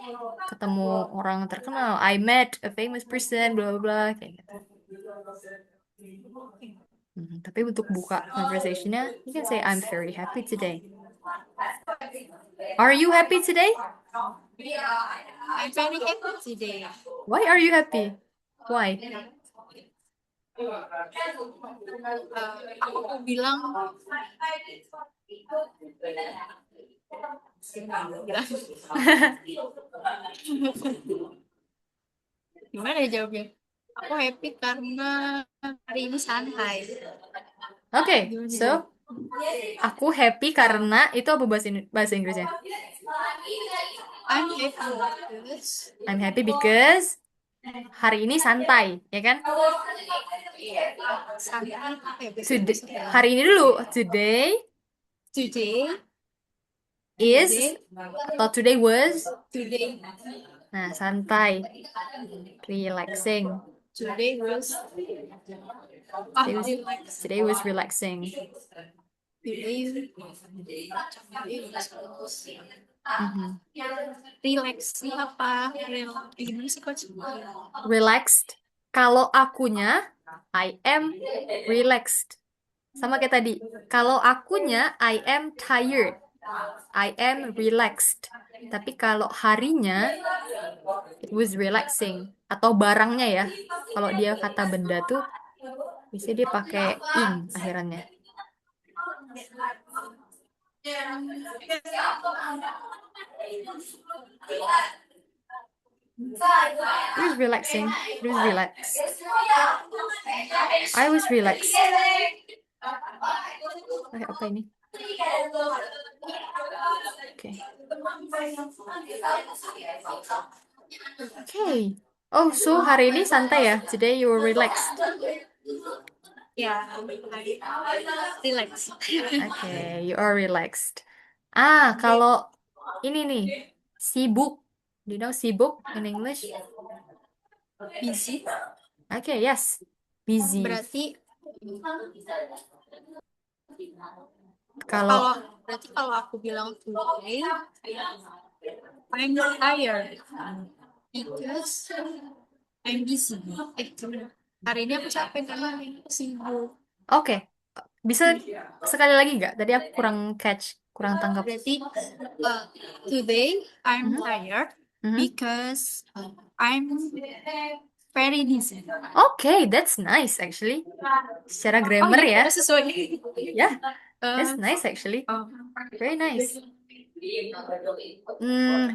ketemu orang terkenal, I met a famous person, bla bla bla, kayak gitu. Tapi untuk buka conversationnya, you can say I'm very happy today. Are you happy today? I'm very happy today. Why are you happy? Why? Aku mau bilang gimana ya jawabnya? Aku happy karena hari ini santai. Oke, Gimana so jawab? aku happy karena itu apa bahasa Inggrisnya? I'm happy because I'm happy because hari ini santai, ya kan? santai apa ya bahasa Today, Inggrisnya? hari ini dulu. Today Today, is today, atau today was. today, Nah, santai, relaxing. today was Today was, relax. today was relaxing. Today Mhm. relax sih apa? Gimana sih coach? Relaxed. Kalau akunya, I am relaxed. Sama kayak tadi. Kalau akunya, I am tired. I am relaxed. Tapi kalau harinya, it was relaxing. Atau barangnya ya. Kalau dia kata benda tuh, biasanya dia pakai ing akhirannya. It was relaxing. It was relaxed. I was relaxed. Apa ini? Oke. Okay. Oh, so hari ini santai ya? Today you were relaxed. Ya, relax. Okay, you are relaxed. Kalau ini nih, sibuk. Do you know sibuk in English? Busy. Okay, yes. Busy. Berarti Kalau kalau aku bilang today, I'm tired because I'm busy. Hari ini aku capek karena hari ini aku sibuk. Oke, bisa sekali lagi nggak? Tadi aku kurang catch, kurang tangkap. Berarti today I'm Mhm, tired mhm. because I'm very busy. Oke, that's nice actually. Secara Oh grammar ya, ya, udah sesuai. ya, Eh, that's nice actually. oh. Very nice.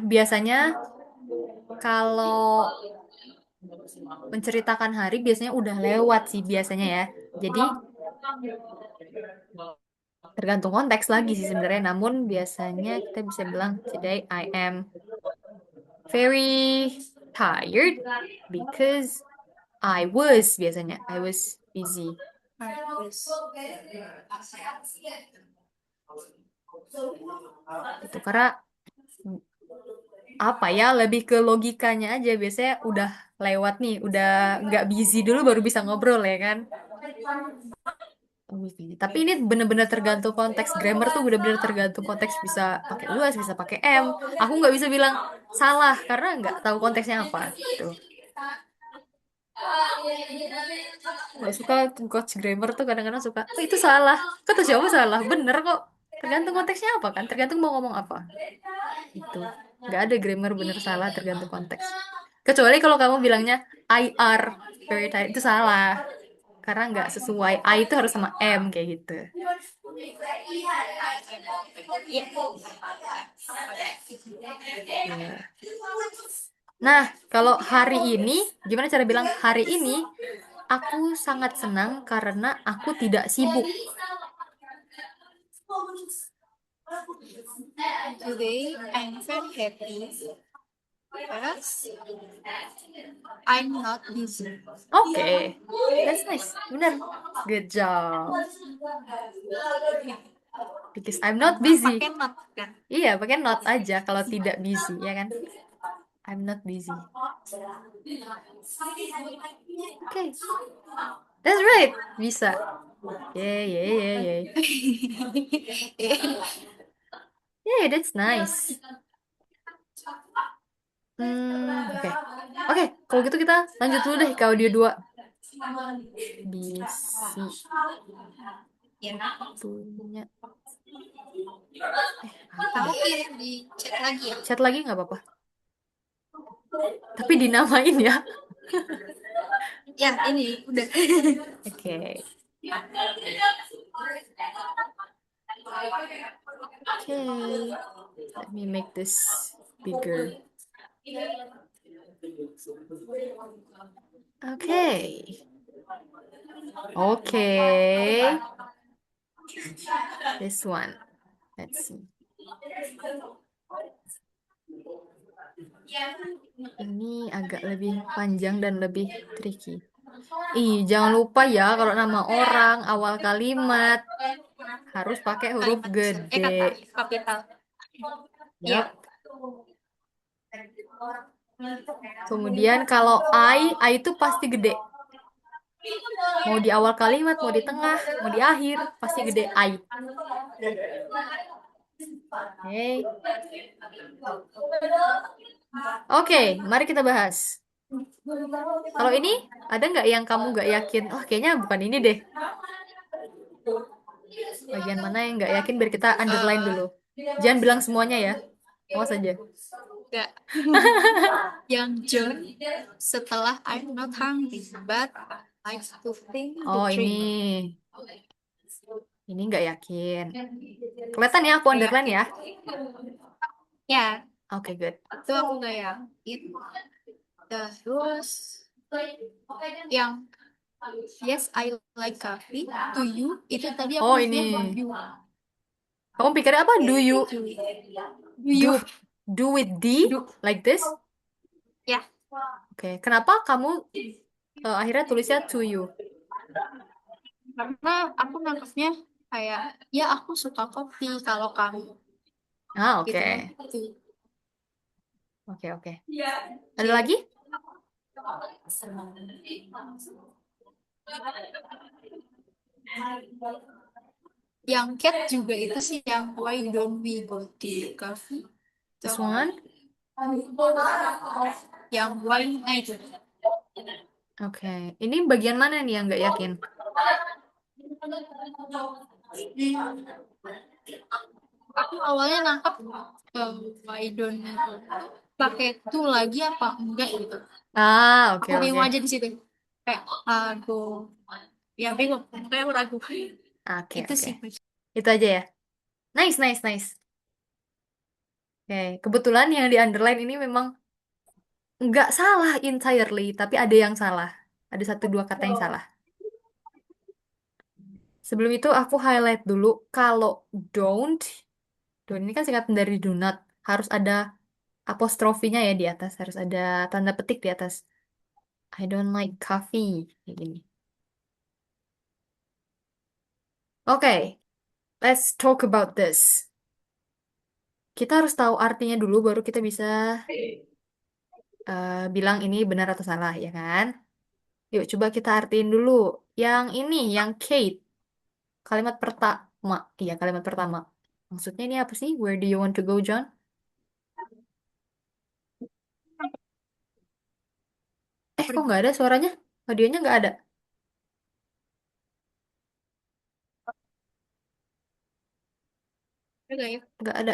Biasanya kalau menceritakan hari biasanya udah lewat sih biasanya ya. Jadi tergantung konteks lagi sih sebenarnya. Namun biasanya kita bisa bilang today I am very tired because I was biasanya I was busy. Itu karena apa ya lebih ke logikanya aja biasanya udah lewat nih udah nggak busy dulu baru bisa ngobrol ya kan. Tapi ini bener-bener tergantung konteks grammar tuh bener-bener tergantung konteks bisa pakai was bisa pakai am. Aku nggak bisa bilang salah karena nggak tahu konteksnya apa gitu. Nggak suka tuh coach grammar tuh kadang-kadang suka oh, itu salah kata siapa salah bener kok tergantung konteksnya apa kan tergantung mau ngomong apa itu nggak ada grammar bener salah tergantung konteks kecuali kalau kamu bilangnya I are very tired itu salah karena nggak sesuai I itu harus sama am kayak gitu. Ya. Nah, kalau hari ini, gimana cara bilang hari ini? Aku sangat senang karena aku tidak sibuk. Today I'm very happy because I'm not busy. Oke, that's nice. Benar. Good job. Because I'm not Nah, busy. pakai not kan? Iya, pakai not aja kalau tidak busy, ya kan? I'm not busy. Oke, that's right. Bisa. Yay, yay, yay, yay. Yay, that's nice. Oke. Oke, kalau gitu kita lanjut dulu deh ke audio 2. Bisi punya. Apa Kamu ya? kirim di chat lagi ya? Chat lagi nggak apa-apa. Tapi dinamain ya. Ya, ini udah. Oke. Okay. Let me make this bigger. Okay. Okay. This one. Let's see. Ini agak lebih panjang dan lebih tricky. Ih, jangan lupa ya kalau nama orang awal kalimat harus pakai huruf Kalimat besar. gede. Kata kapital. Iya. Yap. Kemudian kalau I itu pasti gede. Mau di awal kalimat, mau di tengah, mau di akhir, pasti gede I. Oke. Oke, mari kita bahas. Kalau ini, ada nggak yang kamu nggak yakin? Oh, kayaknya bukan ini deh. Bagian mana yang nggak yakin biar kita underline dulu. Jangan bilang semuanya ya. Awas aja. Enggak. Yang John setelah I'm not hungry but likes to think the Oh, ini. drink. Ini nggak yakin. Kelihatan ya, aku underline ya. Ya, Oke, good. itu aku nggak yakin. Terus yang yes I like coffee to you itu tadi aku Oh, mikirnya ini. you. Kamu pikirnya apa? Do you Do you do with D do like this? ya Oke, kenapa kamu akhirnya tulisnya to you? karena aku nangkepnya kayak ya aku suka kopi kalau kamu Ah, gitu kan. oke. Gitu. Oke, oke. Ada Oke. lagi? Yang cat juga itu sih yang why don't we go to coffee. This Tuh. one? Yang why itu Oke. Ini bagian mana nih yang nggak yakin? Aku awalnya nangkep why don't pakai tuh lagi apa enggak gitu. Ah, Aku oke, bingung oke. aja di situ. Kayak aku ya bingung. Kayak aku ragu. Oke, Itu oke. sih. Itu aja ya. Nice, nice, nice. Oke, kebetulan yang di underline ini memang nggak salah entirely, tapi ada yang salah. Ada satu dua kata yang salah. Sebelum itu aku highlight dulu kalau don't, don't ini kan singkatan dari do not, harus ada apostrofinya ya di atas, harus ada tanda petik di atas. I don't like coffee, kayak gini. Oke, let's talk about this. Kita harus tahu artinya dulu, baru kita bisa bilang ini benar atau salah, ya kan? Yuk, coba kita artiin dulu. Yang ini, yang Kate. Kalimat pertama. Iya, kalimat pertama. Maksudnya ini apa sih? Where do you want to go, John? Kok nggak ada suaranya? Audionya nggak ada. Enggak ya? Nggak ada.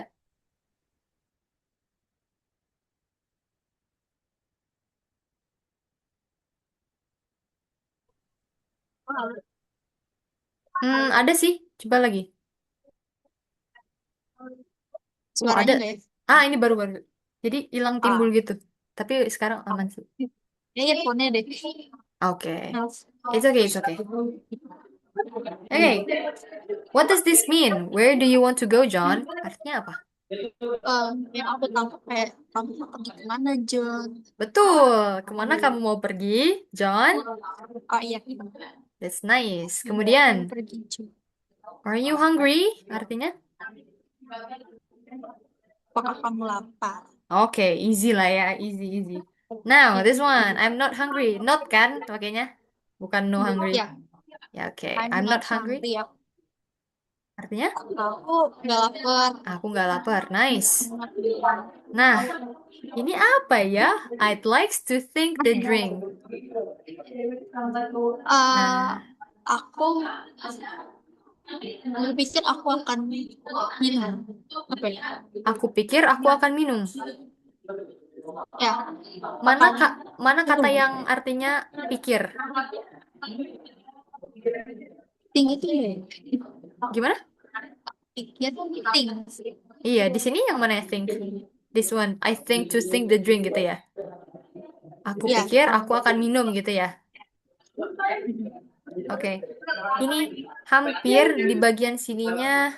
Ada sih. Coba lagi. Oh, ada. Suaranya enggak ya? Ini baru-baru. Jadi hilang timbul gitu. Tapi sekarang aman sih. Ya, earphone-nya deh. Oke. It's okay, it's okay. Okay. What does this mean? Where do you want to go, John? Artinya apa? Yang aku tangkap kayak kamu mau pergi kemana John. Betul. Kemana kamu mau pergi, John? Oh iya, That's nice. kamu Kemudian, pergi John. are you hungry? Artinya? Apakah kamu lapar? Oke, easy lah ya. Easy, easy. Now, Ya, this one. I'm not hungry. Not kan pakainya? Bukan no hungry. ya, Ya, oke. I'm I'm not not hungry. hungry. Artinya? Aku nggak lapar. Aku nggak lapar. Nice. Nah, ini apa ya? I'd like to think the drink. Eh, Nah, aku berpikir aku akan minum apa ya? aku pikir aku akan minum. Ya, Mana akan kak? Mana kata minum. yang artinya pikir? Ting itu ya. Gimana? Pikir ting. Iya, di sini yang mana I think? This one. I think to think the drink gitu ya. Aku Ya, pikir aku akan minum gitu ya. Oke. Ini hampir di bagian sininya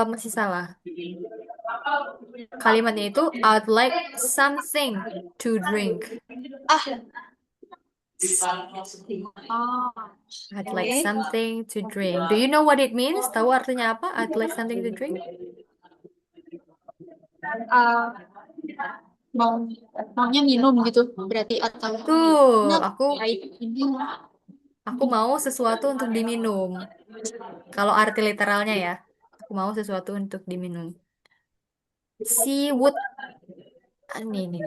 masih salah. Kalimatnya itu I'd like something to drink. ah, oh, I'd like oke. something to drink. Do you know what it means? Tahu artinya apa? I'd like something to drink? Eh, mau maunya minum gitu berarti atau Tuh, enggak kayak ini aku mau sesuatu untuk diminum. Kalau arti literalnya ya, aku mau sesuatu untuk diminum. She would, nih.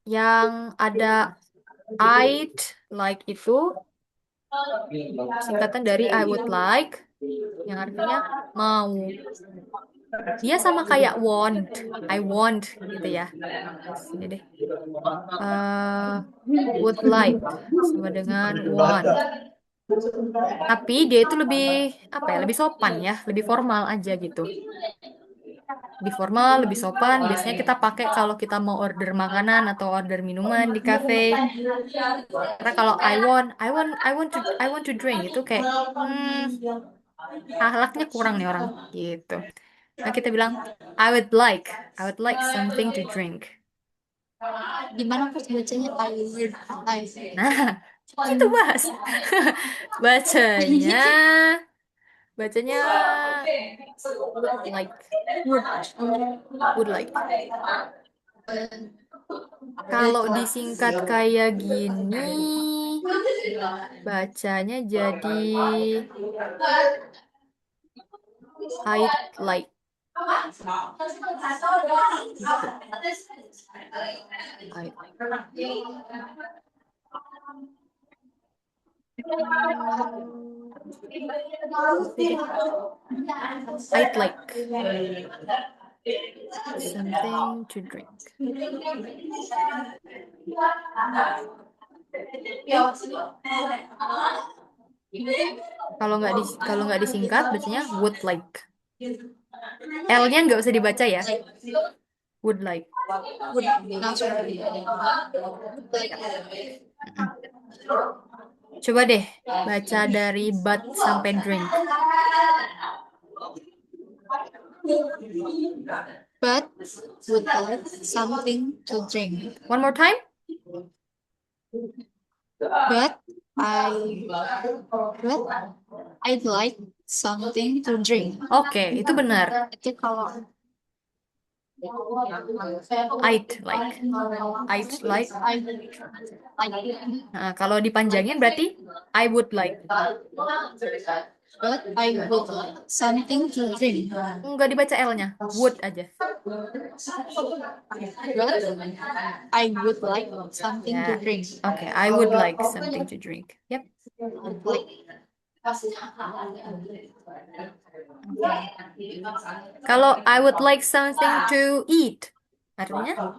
Yang ada I'd like itu singkatan dari I would like, yang artinya mau. Dia sama kayak want, I want gitu ya. Sini deh. Would like sama dengan want. Tapi dia itu lebih apa ya? Lebih sopan ya, lebih formal aja gitu. Lebih formal, lebih sopan. Biasanya kita pakai kalau kita mau order makanan atau order minuman di cafe. Karena kalau I want to drink itu kayak akhlaknya kurang nih orang gitu. Nah, kita bilang I would like something to drink. gimana pas bacanya I Nah, itu bahas. Bacanya, bacanya would like, would like. Kalau disingkat kayak gini, bacanya jadi I'd like gitu. I'd like. I'd like something to drink. Kalau nggak disingkat, bacanya would like. L-nya nggak usah dibaca ya. Would like. Would langsung. Coba deh baca dari but sampai drink. But would like something to drink. One more time. But I'd like something to drink. Oke, itu benar. Itu kalau I'd like. I'd like. Nah, kalau dipanjangin berarti I would like. but I would like something to drink. Nggak dibaca L-nya. Would aja. But I would like something to Ya. drink. Oke, I would like something to drink. Yep. Kalau I would like something to eat, artinya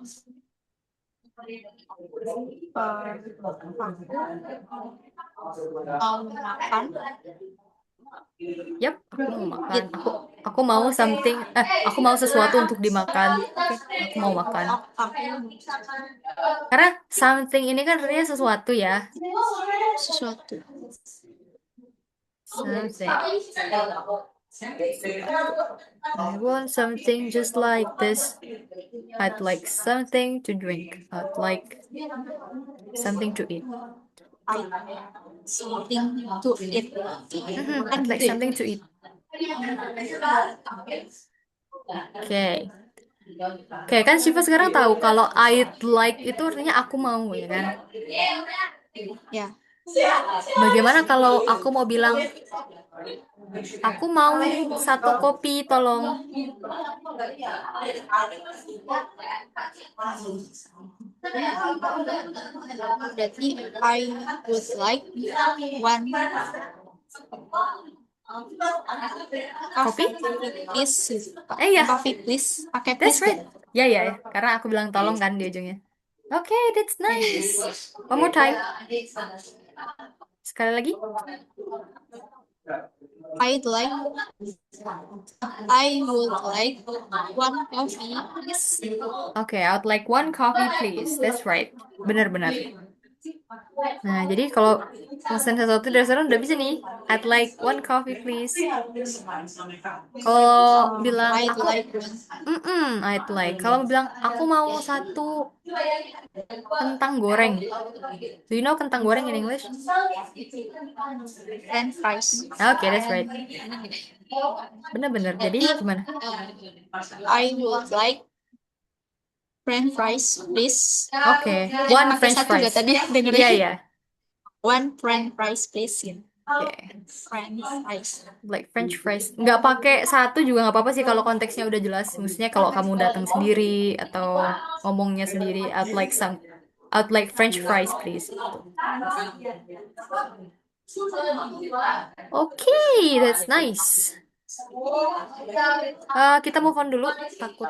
Mau makan. yep, aku mau makan. Aku mau something, aku mau sesuatu untuk dimakan. Oke, aku mau makan. Karena something ini kan artinya sesuatu ya. Sesuatu. Something. I want something just like this. I'd like something to drink. I'd like something to eat. Something to eat. I'd like something to eat. Oke. Oke, kan Shiva sekarang tahu kalau I'd like itu artinya aku mau, ya kan? Ya. Bagaimana kalau aku mau bilang, aku mau 1 kopi, tolong. Berarti I would like one Kopi? please. Iya. Coffee please. Pakai That's please right. Ya, ya, ya. Karena aku bilang tolong kan di ujungnya. Oke, that's nice. One more time. Sekali lagi. I would like one coffee please. Oke, I would like 1 coffee, please. That's right. Benar-benar. Nah, jadi kalau pesan sesuatu dari restoran udah bisa nih. I'd like 1 coffee, please. Kalau bilang I'd aku, like one. I'd like. Kalau bilang aku mau 1 kentang goreng. Do you know kentang goreng in English? French fries. Oke, that's right. Benar-benar. Jadi gimana? I would like French fries please. Oke, Jadi 1 pakai French satu fries. nggak tadi dengerin? Iya, iya. One French fries please. Oke. French fries. Like French fries. Nggak pakai 1 juga nggak apa-apa sih kalau konteksnya udah jelas. Maksudnya kalau kamu datang sendiri atau ngomongnya sendiri, I'd like French fries, please. Oke, that's nice. Kita move on dulu. Takut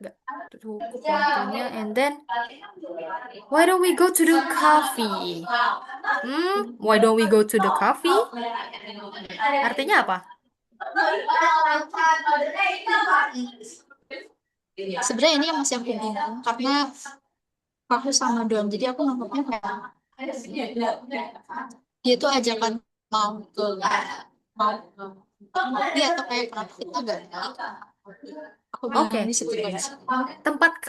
nggak cukup waktunya. And then, why don't we go to the coffee? Why don't we go to the coffee? Artinya apa? Sebenarnya ini yang masih aku bingung karena aku sama Don, jadi aku nangkepnya kayak dia tuh ajakan mau ke dia atau kayak kenapa kita gak aku bingung Oke. di situ guys. Tempat K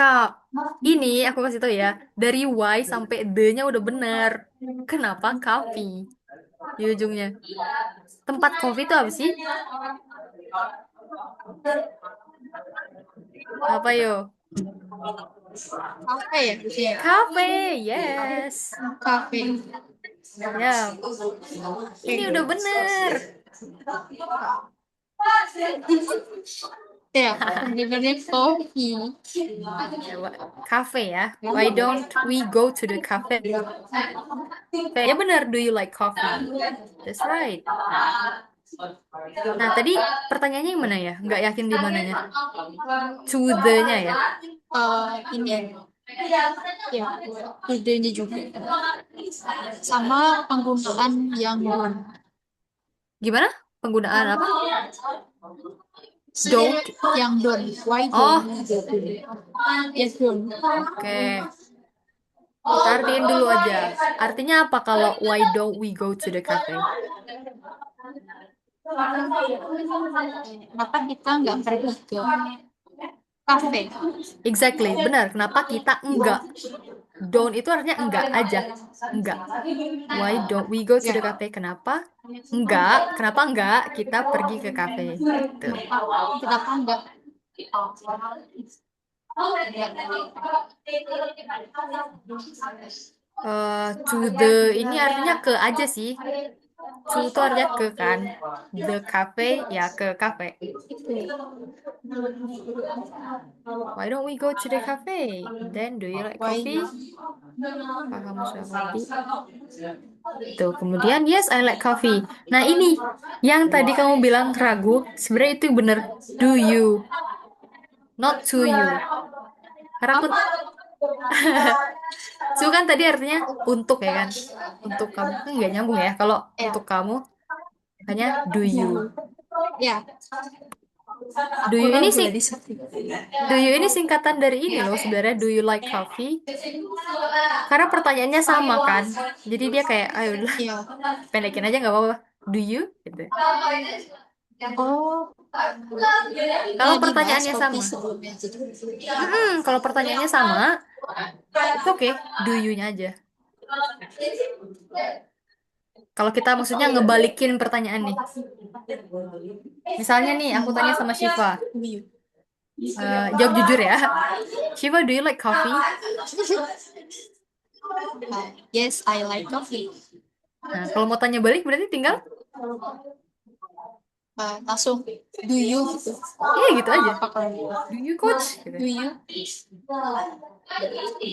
ini aku kasih tahu ya, dari Y sampai D-nya udah bener. Kenapa coffee di ujungnya? Tempat coffee itu apa sih? Apa yo? Kafe ya maksudnya? Cafe, yes. Kafe. Ya, ini udah bener. Ya, dengarnya kopi. Ya, cafe ya. Why don't we go to the cafe? Ya benar, do you like coffee? That's right. Nah, tadi pertanyaannya yang mana ya? Nggak yakin di mananya. To the-nya ya. Ini ya, idenya juga. Sama penggunaan yang don. Gimana? Penggunaan apa? Don't. Yang don. Why don? Oh, Yes, don. oke. Kita artiin dulu aja. Artinya apa kalau why don't we go to the cafe? Kenapa kita nggak pergi ke kafe? Exactly, benar. Kenapa kita enggak? Don't itu artinya enggak aja. Enggak. Why don't we go to Ya, the cafe? Kenapa? Enggak. Kenapa enggak kita pergi ke cafe? Gitu. kenapa nggak? To the ini artinya ke aja sih. To itu artinya ke kan. The cafe ya ke cafe. Why don't we go to the cafe? Then do you like Why? coffee? Apa kamu suka kopi? Tuh, kemudian yes, I like coffee. Nah, ini yang tadi kamu bilang ragu, sebenarnya itu yang bener. Do you, not to you. Karena aku to kan tadi artinya untuk ya kan. Untuk kamu kan nggak nyambung ya. Kalau Ya, untuk kamu hanya do you. ya. Do Aku you ini ragu sih, tadi satu. do you ini singkatan dari ini loh sebenarnya. Do you like coffee? Karena pertanyaannya sama kan. Jadi dia kayak, ayo udah Iya. pendekin aja nggak apa-apa. Do you? Gitu. Oh, Kalau dibahas pertanyaannya kopi sama. sebelumnya gitu. Kalau pertanyaannya sama, itu oke, do you-nya aja. Kalau kita maksudnya ngebalikin pertanyaan nih. Misalnya nih, aku tanya sama Shiva. Jawab jujur ya. Shiva, do you like coffee? Yes, I like coffee. Nah, kalau mau tanya balik berarti tinggal, Langsung do you gitu. iya gitu aja. Apa kamu? Do you, coach? Gitu. Do you?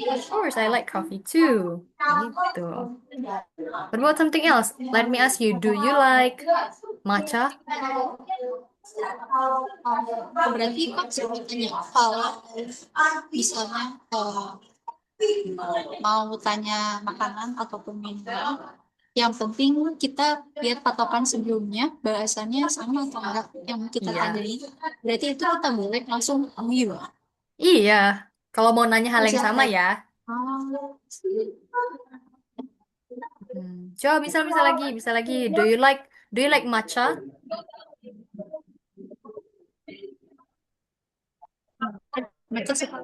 Of course, I like coffee too. Gitu. What about something else? Let me ask you, do you like matcha? Berarti kan sebetulnya kalau misalnya mau tanya makanan ataupun minuman, yang penting kita lihat patokan sebelumnya bahasannya sama atau enggak yang kita Iya. tanyain. Berarti itu kita boleh langsung iya. Iya. Kalau mau nanya hal yang sama Misalnya, ya. oh, Coba misal lagi, misal lagi. Do you like matcha? matcha suka.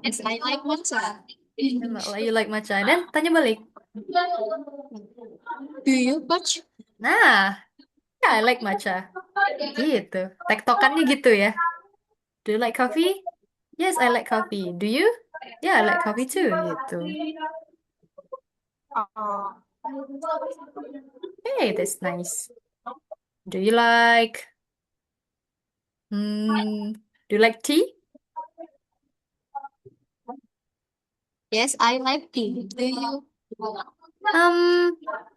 Yes, I like matcha. You like matcha. Dan tanya balik. Do you coach? Nah, ya I like matcha. Gitu. Tektokannya gitu ya. Do you like coffee? Yes, I like coffee. Do you? Yeah, I like coffee too. Gitu. Oh, Hey, that's nice. Do you like hmm, do you like tea? yes, I like tea. Do you?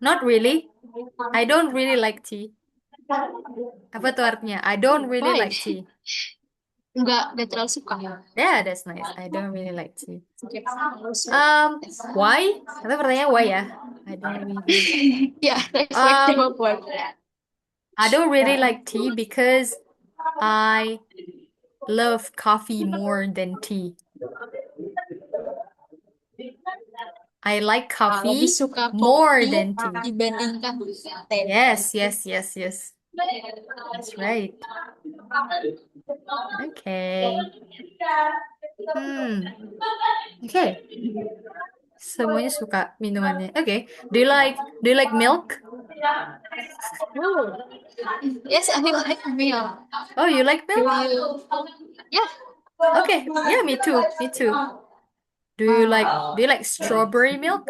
Not really. I don't really like tea. Apa tuh artinya? I don't really Why? like tea. Enggak terlalu suka. Yeah, that's nice. I don't really like tea. Okay. Why? Atau pertanyaan why ya? I don't really. Ya, reflektif Um, buat. I don't really like tea because I love coffee more than tea. I like Lebih coffee suka more kopi than tea. dibandingkan teh. Yes, yes, yes, yes. That's right. Okay. Hmm. Okay. Semuanya suka minumannya. Okay. Do you like milk? Oh. Yes, I like milk. Oh, you like Do milk? you? Yeah. Okay. Yeah, me too. Me too. Do you like strawberry milk?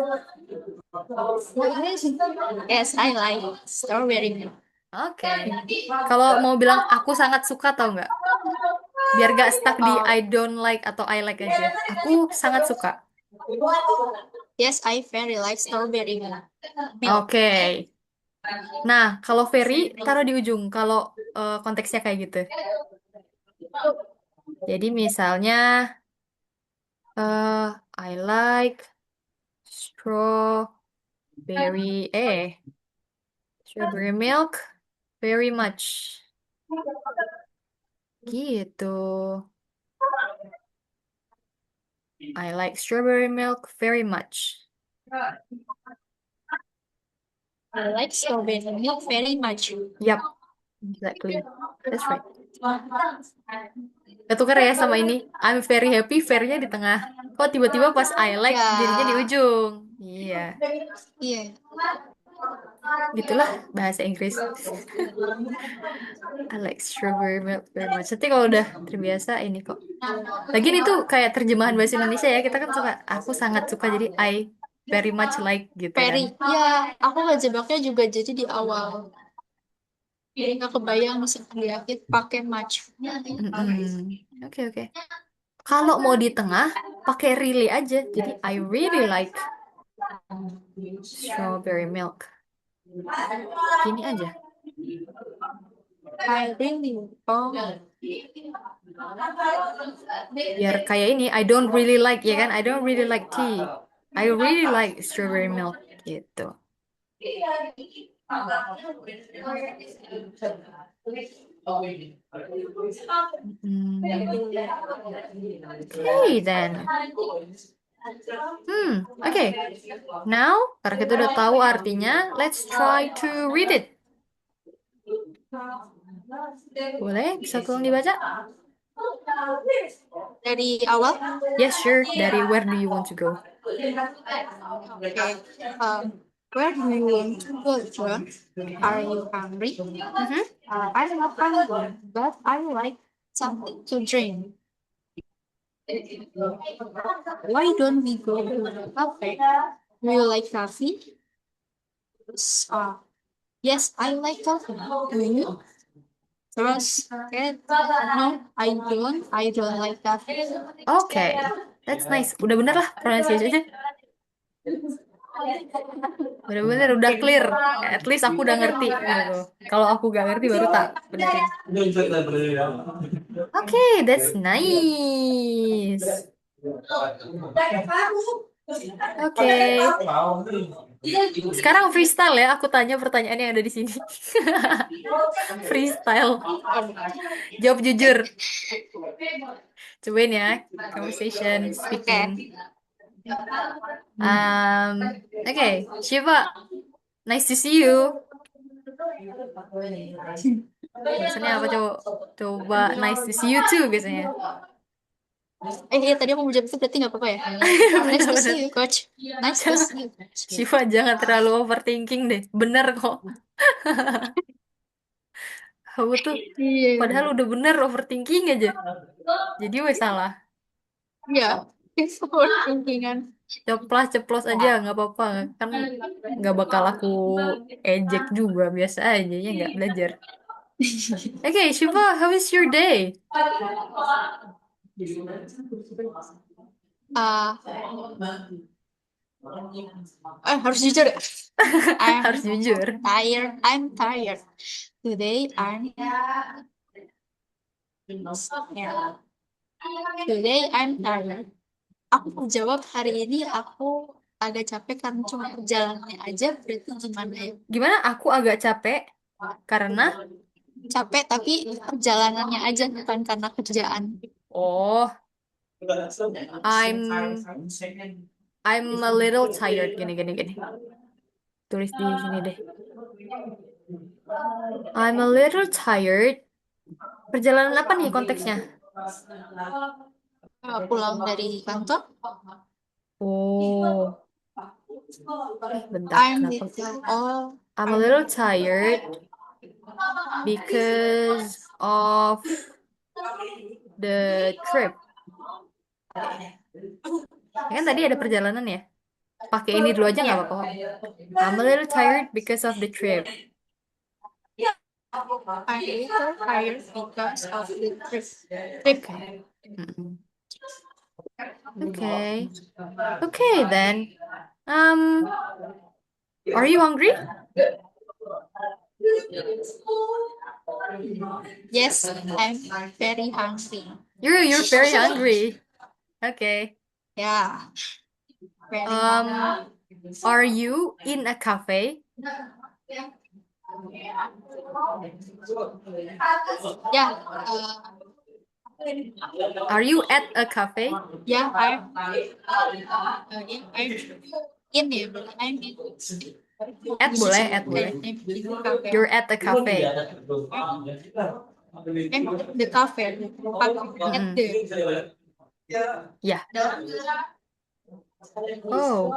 Yes, I like strawberry milk. Oke. Kalau mau bilang aku sangat suka tau nggak? Biar gak stuck di Uh, I don't like atau I like aja. Aku sangat suka. yes, I very like strawberry milk. Oke. Nah, kalau very taruh di ujung kalau konteksnya kayak gitu. Jadi misalnya I like strawberry milk very much. Gitu. I like strawberry milk very much. I like strawberry milk very much. Yep, exactly. That's right. Ketukar ya sama ini. I'm very happy, very-nya di tengah. Kok tiba-tiba pas I like jadinya di Ya, ujung. Iya, iya. gitulah bahasa Inggris. I like strawberry milk very much. Nanti kalau udah terbiasa ini kok. Lagian itu kayak terjemahan bahasa Indonesia ya. Kita kan suka, aku sangat suka jadi I very much like gitu kan. Very. Ya, aku ngejebaknya juga jadi di awal. Jadi nggak kebayang bisa diakhir pakai much. Mm-mm. Oke, oke. Kalau mau di tengah, pakai really aja. Jadi I really like strawberry milk. Gini aja. I really. Oh, Biar kayak ini, I don't really like ya kan? I don't really like tea. I really like strawberry milk gitu. Hmm. Okay then. Oke. Now, karena kita udah tahu artinya, let's try to read it. Boleh? Bisa tolong dibaca? dari awal. Yes, sure. Dari where do you want to go? Okay. Where do you want to go, John? Are you hungry? Mhm. I'm not hungry, but I like something to drink. Why don't we go to the cafe? Do you like coffee? Uh, yes, I like coffee. Do you? Terus, no, I don't. I don't like coffee. Oke, that's nice. Udah bener lah pronunciation-nya. Udah bener, udah clear. At least aku udah ngerti gitu. Kalau aku gak ngerti baru tak benerin. Oke, that's nice. Oke, sekarang freestyle ya. Aku tanya pertanyaan yang ada di sini. Freestyle. Jawab jujur. Cobain ya. Conversation, speaking. Okay. Oke, Shiva, nice to see you. Biasanya apa coba? Coba nice to see you too biasanya. Iya tadi aku mau jawab itu berarti nggak apa-apa ya? Nice to see Bener-bener. you, coach. Nice to see you. Shiva jangan terlalu overthinking deh. Bener kok. Kamu tuh Iya. padahal udah bener overthinking aja. Jadi wes salah. Iya. It's overthinkingan. Ceplas ceplos aja nggak apa-apa. Kan nggak bakal aku ejek juga biasa aja ya nggak belajar. Oke, Shiva, how is your day? Ah, harus jujur ya. Harus I'm jujur. tired. I'm tired. Today I'm yeah. Today I'm tired. Aku jawab hari ini aku agak capek karena cuma perjalanannya aja. Berarti gimana ya? Gimana? Aku agak capek karena Capek tapi perjalanannya aja bukan karena kerjaan. oh, I'm I'm a little tired gini gini gini. Tulis di sini deh. I'm a little tired. Perjalanan apa nih konteksnya? Pulang dari kantor. Oh, bentar. I'm Kenapa? little. Oh, I'm a little tired because of the trip. Ya kan tadi ada perjalanan ya? Pakai ini dulu aja nggak apa-apa. I'm a little tired because of the trip. I'm little tired because of the trip. Okay. Mm-mm. Okay. Okay then. Um, are you hungry? Yes, I'm very hungry. You're very hungry. Okay. Yeah, very Um, hungry. are you in a cafe? Yeah, Are you at a cafe? yeah, yeah, I'm in here, but I'm in. At boleh, at boleh. I'm in the cafe. You're at a cafe. I'm at the cafe. At Mm-mm. the. Yeah. Oh.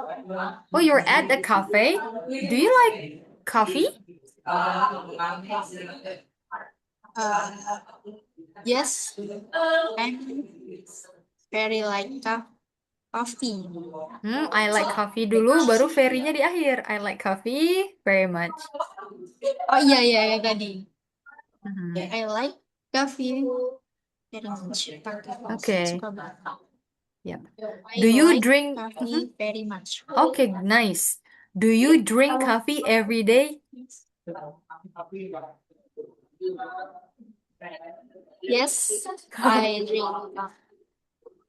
Oh, you're at a cafe? Do you like coffee? Uh, yes, I'm very like coffee. I like coffee dulu, baru very-nya di akhir. I like coffee very much. Oh iya iya ya tadi. Mhm. I like coffee very much. Okay. Suka banget. Yep. I Do you like drink? coffee very much. Okay, nice. Do you drink coffee every day? Yes, I drink.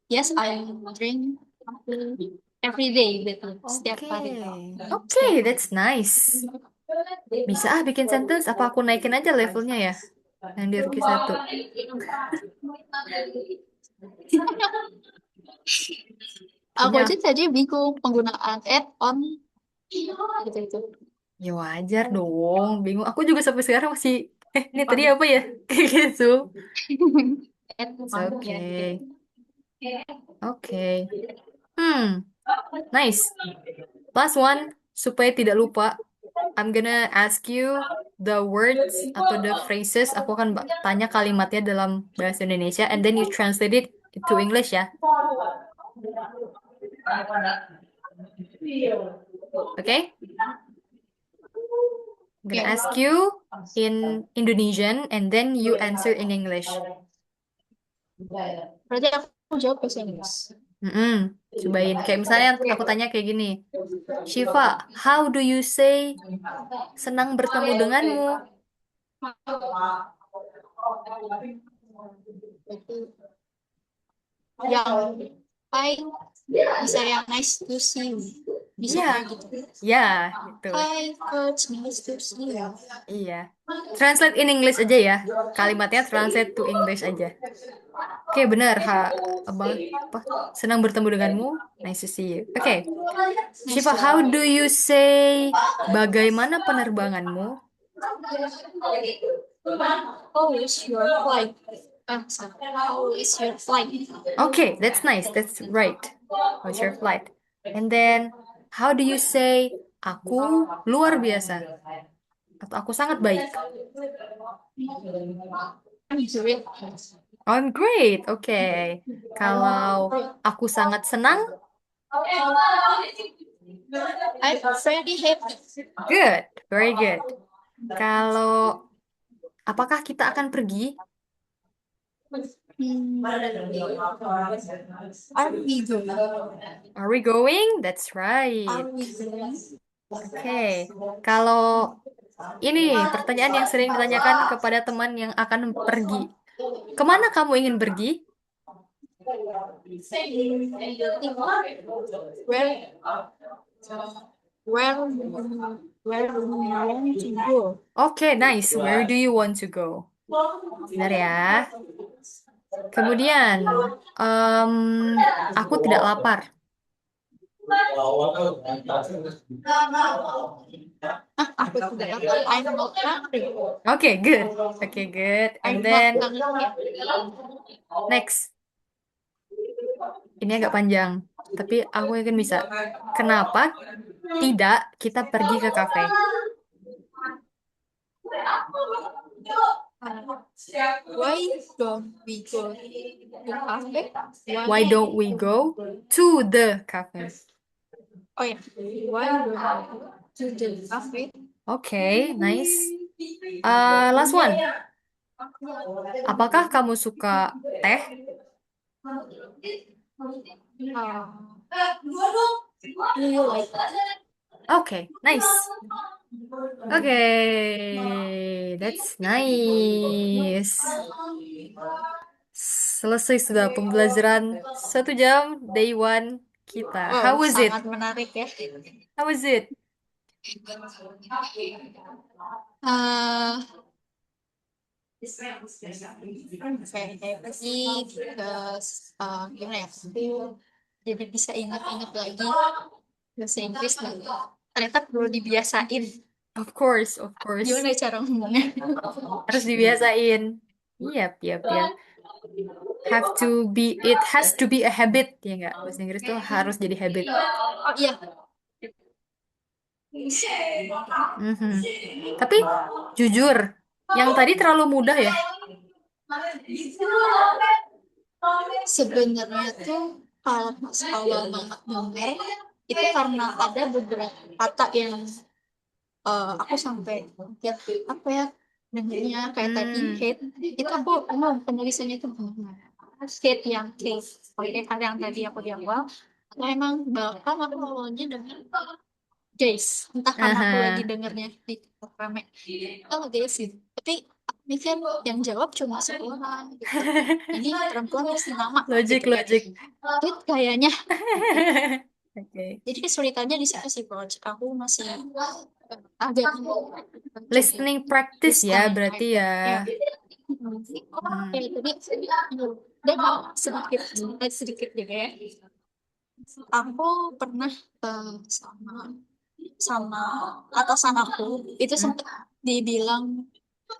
Yes, I drink coffee every day, betul. Setiap hari. Okay. Setiap Okay, hari. that's nice. Bisa bikin sentence apa aku naikin aja levelnya ya? Yang di Rookie 1. Aku Kayaknya aja tadi bingung penggunaan add-on gitu itu. ya wajar dong. Bingung. Aku juga sampai sekarang masih ini tadi apa ya? Kayak gitu. It's Add-on ya. okay. Okay. Hmm, nice. Last one, supaya tidak lupa. I'm gonna ask you the words atau the phrases. Aku akan tanya kalimatnya dalam bahasa Indonesia, and then you translate it to English ya. Okay? I'm gonna Ya. ask you in Indonesian, and then you answer in English. Berarti aku jawab bahasa Inggris. Cobain. Kayak misalnya aku tanya kayak gini. Shiva, how do you say senang bertemu denganmu? Yang hai bisa yang nice to see you. Bisa Ya, kayak gitu. ya, gitu. Hi coach, nice to see you. Iya. Translate in English aja ya. Kalimatnya translate to English aja. Oke, benar, Abang. Apa? Senang bertemu denganmu. Nice to see you. Oke. Nice Shiva, to how do you say bagaimana penerbanganmu? How is your flight? Sorry. How is your flight? Okay, that's nice. That's right. How's your flight? And then, how do you say aku luar biasa? Atau aku sangat baik? I'm great. I'm great. Okay. Kalau aku sangat senang, I'm very happy. good. Very good. Kalau apakah kita akan pergi? Are we going? Are we going? That's Are right. we going? Oke. Kalau ini pertanyaan yang sering ditanyakan kepada teman yang akan pergi. Kemana kamu ingin pergi? Where where where do you want to go? Oke, nice. Where do you want to go? Benar ya. Kemudian, em, aku tidak lapar. Aku tidak lapar. I'm not hungry. Oke, good. Oke, good. And I'm not then hungry. next. Ini agak panjang, tapi aku yakin bisa. Kenapa tidak kita pergi ke kafe? Why don't we go to cafe? Why don't we go to the cafe? Oh yeah. Why don't we go to the cafe? Okay, nice. Last one. Apakah kamu suka teh? Do you like Oke, nice. Oke, that's nice. Selesai sudah pembelajaran 1 jam, day one kita. Wow, How was it? sangat menarik ya. How was it? eh kayak lagi terus gimana ya? Aku jadi bisa ingat-ingat lagi bahasa Inggris dan ternyata perlu dibiasain. Of course, of course. Gimana cara ngomongnya? Harus dibiasain. Yap, yap, yap. Have to be, it has to be a habit, ya nggak? Bahasa Inggris tuh harus jadi habit. Oh iya, Mhm. Tapi jujur, yang tadi terlalu mudah ya. sebenarnya tuh kalau pas awal banget denger itu karena ada beberapa kata yang aku sampai kayak apa ya dengernya kayak tadi Hmm. hate itu aku emang penulisannya itu benar hate yang case kayak kata yang tadi aku di awal atau emang bahkan aku awalnya denger guys entah karena aku lagi Aha. dengernya di TikTok rame oh guys sih tapi aku mikir yang jawab cuma seorang gitu ini perempuan mesti nama Logic, gitu kan logic. itu kayaknya Oke. jadi kesulitannya di situ sih coach aku masih agak coba Listening practice this ya, time berarti ya. ya Hmm. jadi dan sedikit sedikit juga ya aku pernah sama sama atasan aku itu Hmm. sempat dibilang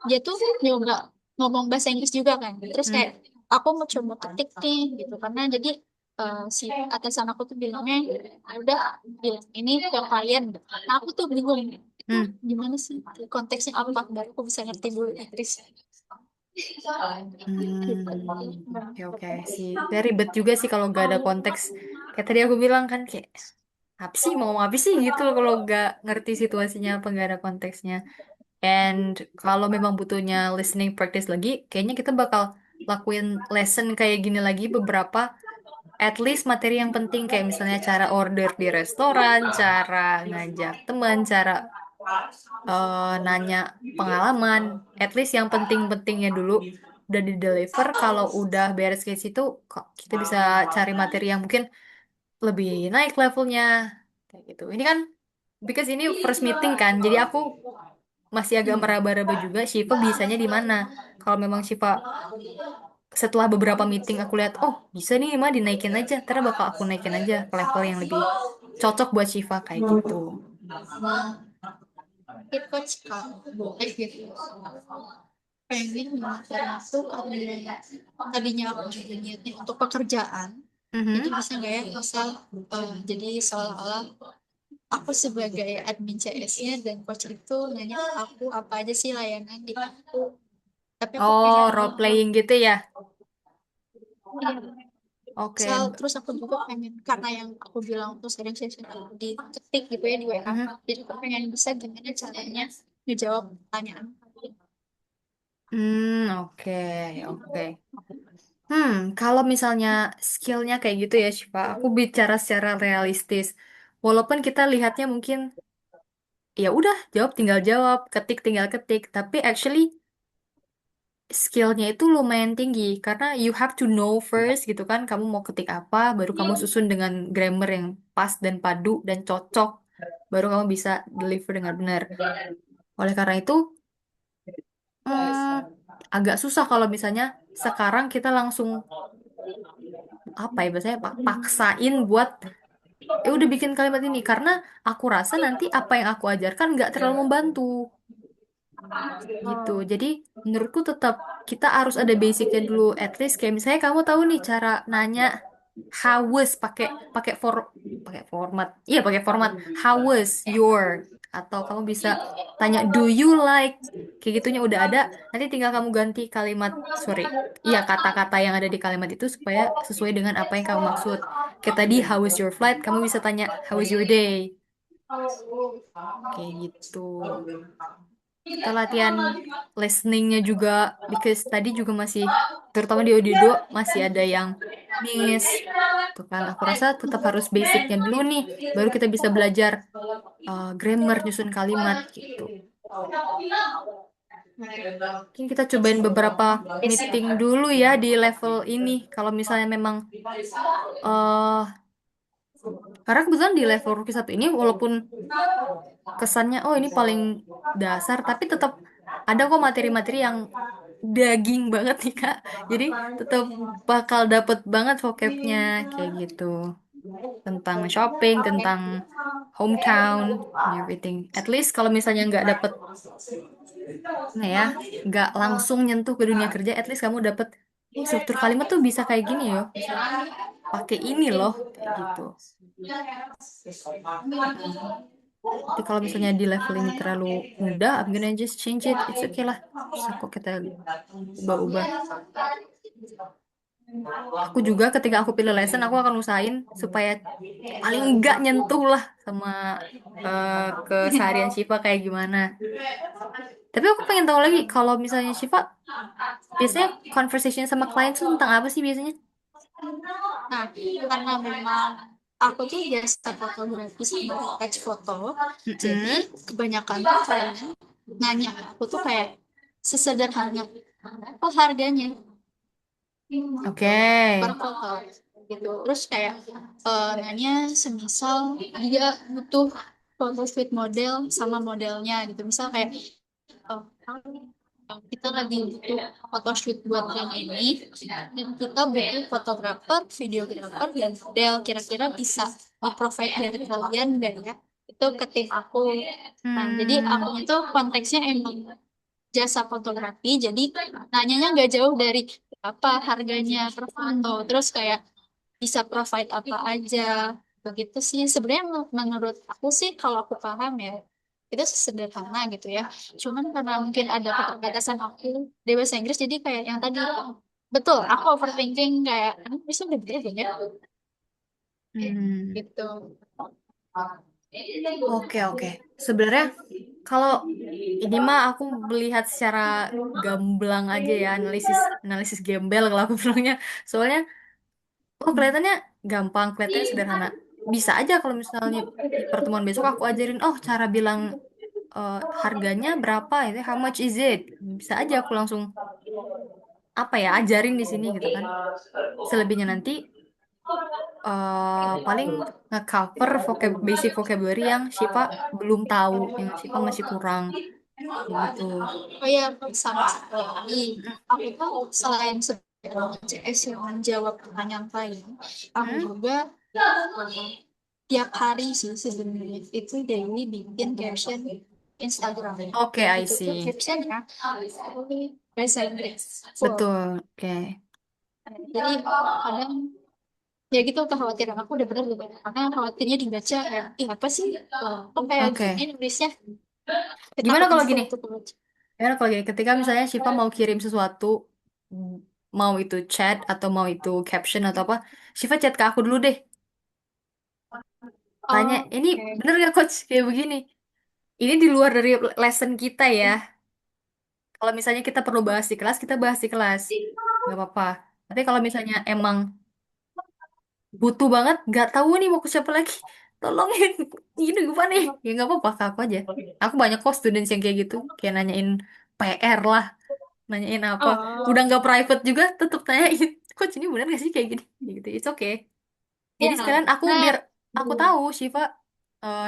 dia tuh juga ngomong bahasa Inggris juga kan terus Hmm. kayak aku mau coba ketik nih gitu karena jadi si atasan aku tuh bilangnya "Ah, udah bilang ini ke kalian nah aku tuh bingung itu Hmm. gimana sih konteksnya apa baru aku bisa ngerti dulu Inggris Oke, oke sih. Saya ribet juga sih kalau nggak ada konteks. Kayak tadi aku bilang kan kayak apa sih mau ngomong apa sih gitu loh kalau nggak ngerti situasinya apa nggak ada konteksnya. And kalau memang butuhnya listening practice lagi, kayaknya kita bakal lakuin lesson kayak gini lagi beberapa, at least materi yang penting kayak misalnya cara order di restoran, cara ngajak teman, cara nanya pengalaman, at least yang penting-pentingnya dulu udah di deliver. Kalau udah beres kayak situ, kok kita bisa cari materi yang mungkin lebih naik levelnya kayak gitu. Ini kan because ini first meeting kan, jadi aku masih agak meraba-raba juga Shiva bisanya di mana. Kalau memang Shiva setelah beberapa meeting aku lihat, oh bisa nih mah dinaikin aja, terus bakal aku naikin aja ke level yang lebih cocok buat Shiva kayak gitu. itu coach kalau gitu pengen materi itu karena tadinya aku juga niatnya untuk pekerjaan jadi Mhm. bisa nggak ya misal jadi seolah-olah aku sebagai admin CS-nya dan coach itu nanya ke aku apa aja sih layanan di aku tapi aku Oh, pengen role playing gitu ya. iya, Oke. misal terus aku juga pengen karena yang aku bilang tuh sering sering aku diketik gitu ya di WA Mhm. jadi aku pengen bisa gimana caranya ngejawab pertanyaan Oke, oke. Kalau misalnya skillnya kayak gitu ya, Shiva, aku bicara secara realistis. Walaupun kita lihatnya mungkin ya udah jawab tinggal jawab, ketik tinggal ketik, tapi actually skillnya itu lumayan tinggi karena you have to know first gitu kan, kamu mau ketik apa, baru kamu susun dengan grammar yang pas dan padu dan cocok, baru kamu bisa deliver dengan benar. Oleh karena itu, agak susah kalau misalnya sekarang kita langsung apa ya biasanya paksain buat udah bikin kalimat ini karena aku rasa nanti apa yang aku ajarkan nggak terlalu membantu gitu. Jadi menurutku tetap kita harus ada basicnya dulu. At least kayak misalnya kamu tahu nih cara nanya how was pakai pakai format. Iya pakai format how was your atau kamu bisa tanya do you like kayak gitunya udah ada. Nanti tinggal kamu ganti kalimat sorry. Iya kata-kata yang ada di kalimat itu supaya sesuai dengan apa yang kamu maksud. Kayak tadi how was your flight, kamu bisa tanya how was your day. Kayak gitu. kita latihan listeningnya juga, because tadi juga masih, terutama di audio masih ada yang miss. Tuh kan, aku rasa tetap harus basicnya dulu nih, baru kita bisa belajar grammar, nyusun kalimat gitu. Mungkin kita cobain beberapa meeting dulu ya di level ini. Kalau misalnya memang karena kebetulan di level Rookie 1 ini walaupun kesannya oh ini paling dasar, tapi tetap ada kok materi-materi yang daging banget nih Kak. Jadi tetap bakal dapet banget vocabnya kayak gitu. Tentang shopping, tentang hometown, and everything. At least kalau misalnya nggak dapet, nah ya, nggak langsung nyentuh ke dunia kerja, at least kamu dapet, oh struktur kalimat tuh bisa kayak gini yo, bisa pakai ini loh, kayak gitu. Tapi kalau misalnya di level ini terlalu mudah, I'm gonna just change it. It's okay lah. Bisa kok kita ubah-ubah. Aku juga ketika aku pilih lesson, aku akan usahain supaya paling enggak nyentuh lah sama keseharian Shiva kayak gimana. Tapi aku pengen tahu lagi, kalau misalnya Shiva, biasanya conversation sama klien tuh tentang apa sih biasanya? Nah, karena memang aku tuh jasa fotografi sama retouch foto, jadi Mm-mm. kebanyakan tuh kayak nanya aku tuh kayak sesederhana apa harganya Oke. per foto gitu. Terus kayak nanya semisal dia butuh foto shoot model sama modelnya gitu. Misal kayak oh, kita lagi butuh photoshoot buat yang ini dan kita butuh fotografer, videografer, dan model kira-kira bisa di-provide dari kalian dan ya itu ke tim aku. Nah, jadi aku Hmm. itu konteksnya emang jasa fotografi, jadi nanyanya nggak jauh dari apa harganya per foto, terus kayak bisa provide apa aja begitu sih. Sebenarnya menurut aku sih kalau aku paham ya itu sederhana gitu ya, cuman karena mungkin ada keterbatasan aku di bahasa Inggris jadi kayak yang tadi betul aku overthinking kayak bisa udah beda ya Hmm. gitu. Oke, oke. Sebenarnya kalau ini mah aku melihat secara gamblang aja ya, analisis analisis gembel kalau aku bilangnya. Soalnya oh kelihatannya gampang, kelihatannya sederhana. Bisa aja kalau misalnya di pertemuan besok aku ajarin, oh cara bilang eh, harganya berapa itu, how much is it? Bisa aja aku langsung apa ya ajarin di sini gitu kan. Selebihnya nanti paling nge-cover basic vocabulary yang Shiva belum tahu, yang Shiva masih kurang kayak gitu. Oh ya, sama satu lagi. Aku tuh selain sebagai CS yang menjawab pertanyaan klien, aku Hmm? juga tiap hari sih sebenarnya itu daily bikin caption Instagram. Oke, I Itu tuh see. caption ya, bahasa Inggris. Full. Betul. Oke. Jadi kadang ya gitu kekhawatiran aku udah bener gitu. Karena khawatirnya dibaca kayak, ih apa sih? Kok kayak gini Oke. nulisnya? Gimana Ketakutan kalau aku gini? untuk baca. Gimana kalau gini? Ketika misalnya Shiva mau kirim sesuatu, mm, mau itu chat atau mau itu caption atau apa, Shiva chat ke aku dulu deh. Tanya, ini Oke. bener gak coach kayak begini? Ini di luar dari lesson kita ya. Kalau misalnya kita perlu bahas di kelas, kita bahas di kelas. Nggak apa-apa. Tapi kalau misalnya emang butuh banget, nggak tahu nih mau ke siapa lagi, tolongin. Ini gimana nih? Ya nggak apa-apa, ke aku aja. Aku banyak kok students yang kayak gitu. Kayak nanyain PR lah, nanyain apa. Udah Oh, nggak private juga, tetep tanyain. Coach ini bener gak sih kayak gini? Gitu, it's okay. ya. Jadi sekalian aku biar Nah, aku tahu Shiva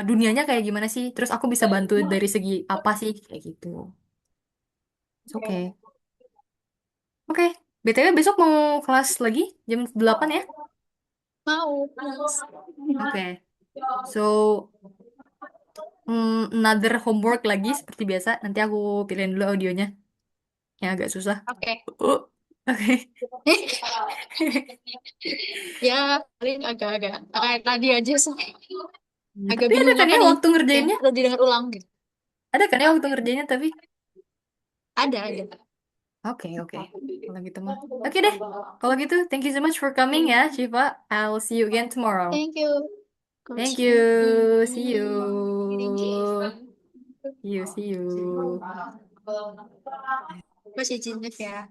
dunianya kayak gimana sih. Terus aku bisa bantu dari segi apa sih kayak gitu. It's okay. Oke, BTW besok mau kelas lagi jam 8 ya? mau. Oke, so another homework lagi seperti biasa. Nanti aku pilihin dulu audionya yang agak susah. Oke. Oke. Ya, paling agak-agak kayak tadi aja sih. Agak Tapi ada bingung kan apa ya nih waktu yang ngerjainnya? perlu didengar ulang gitu. Ada kan ya waktu ngerjainnya tapi? Ada. Oke, oke. Kalau gitu mah. Oke deh. Kalau gitu, thank you so much for coming ya, Shiva. I'll see you again tomorrow. Thank you, Thank Coach. you. See you. See you. Mas izin live ya.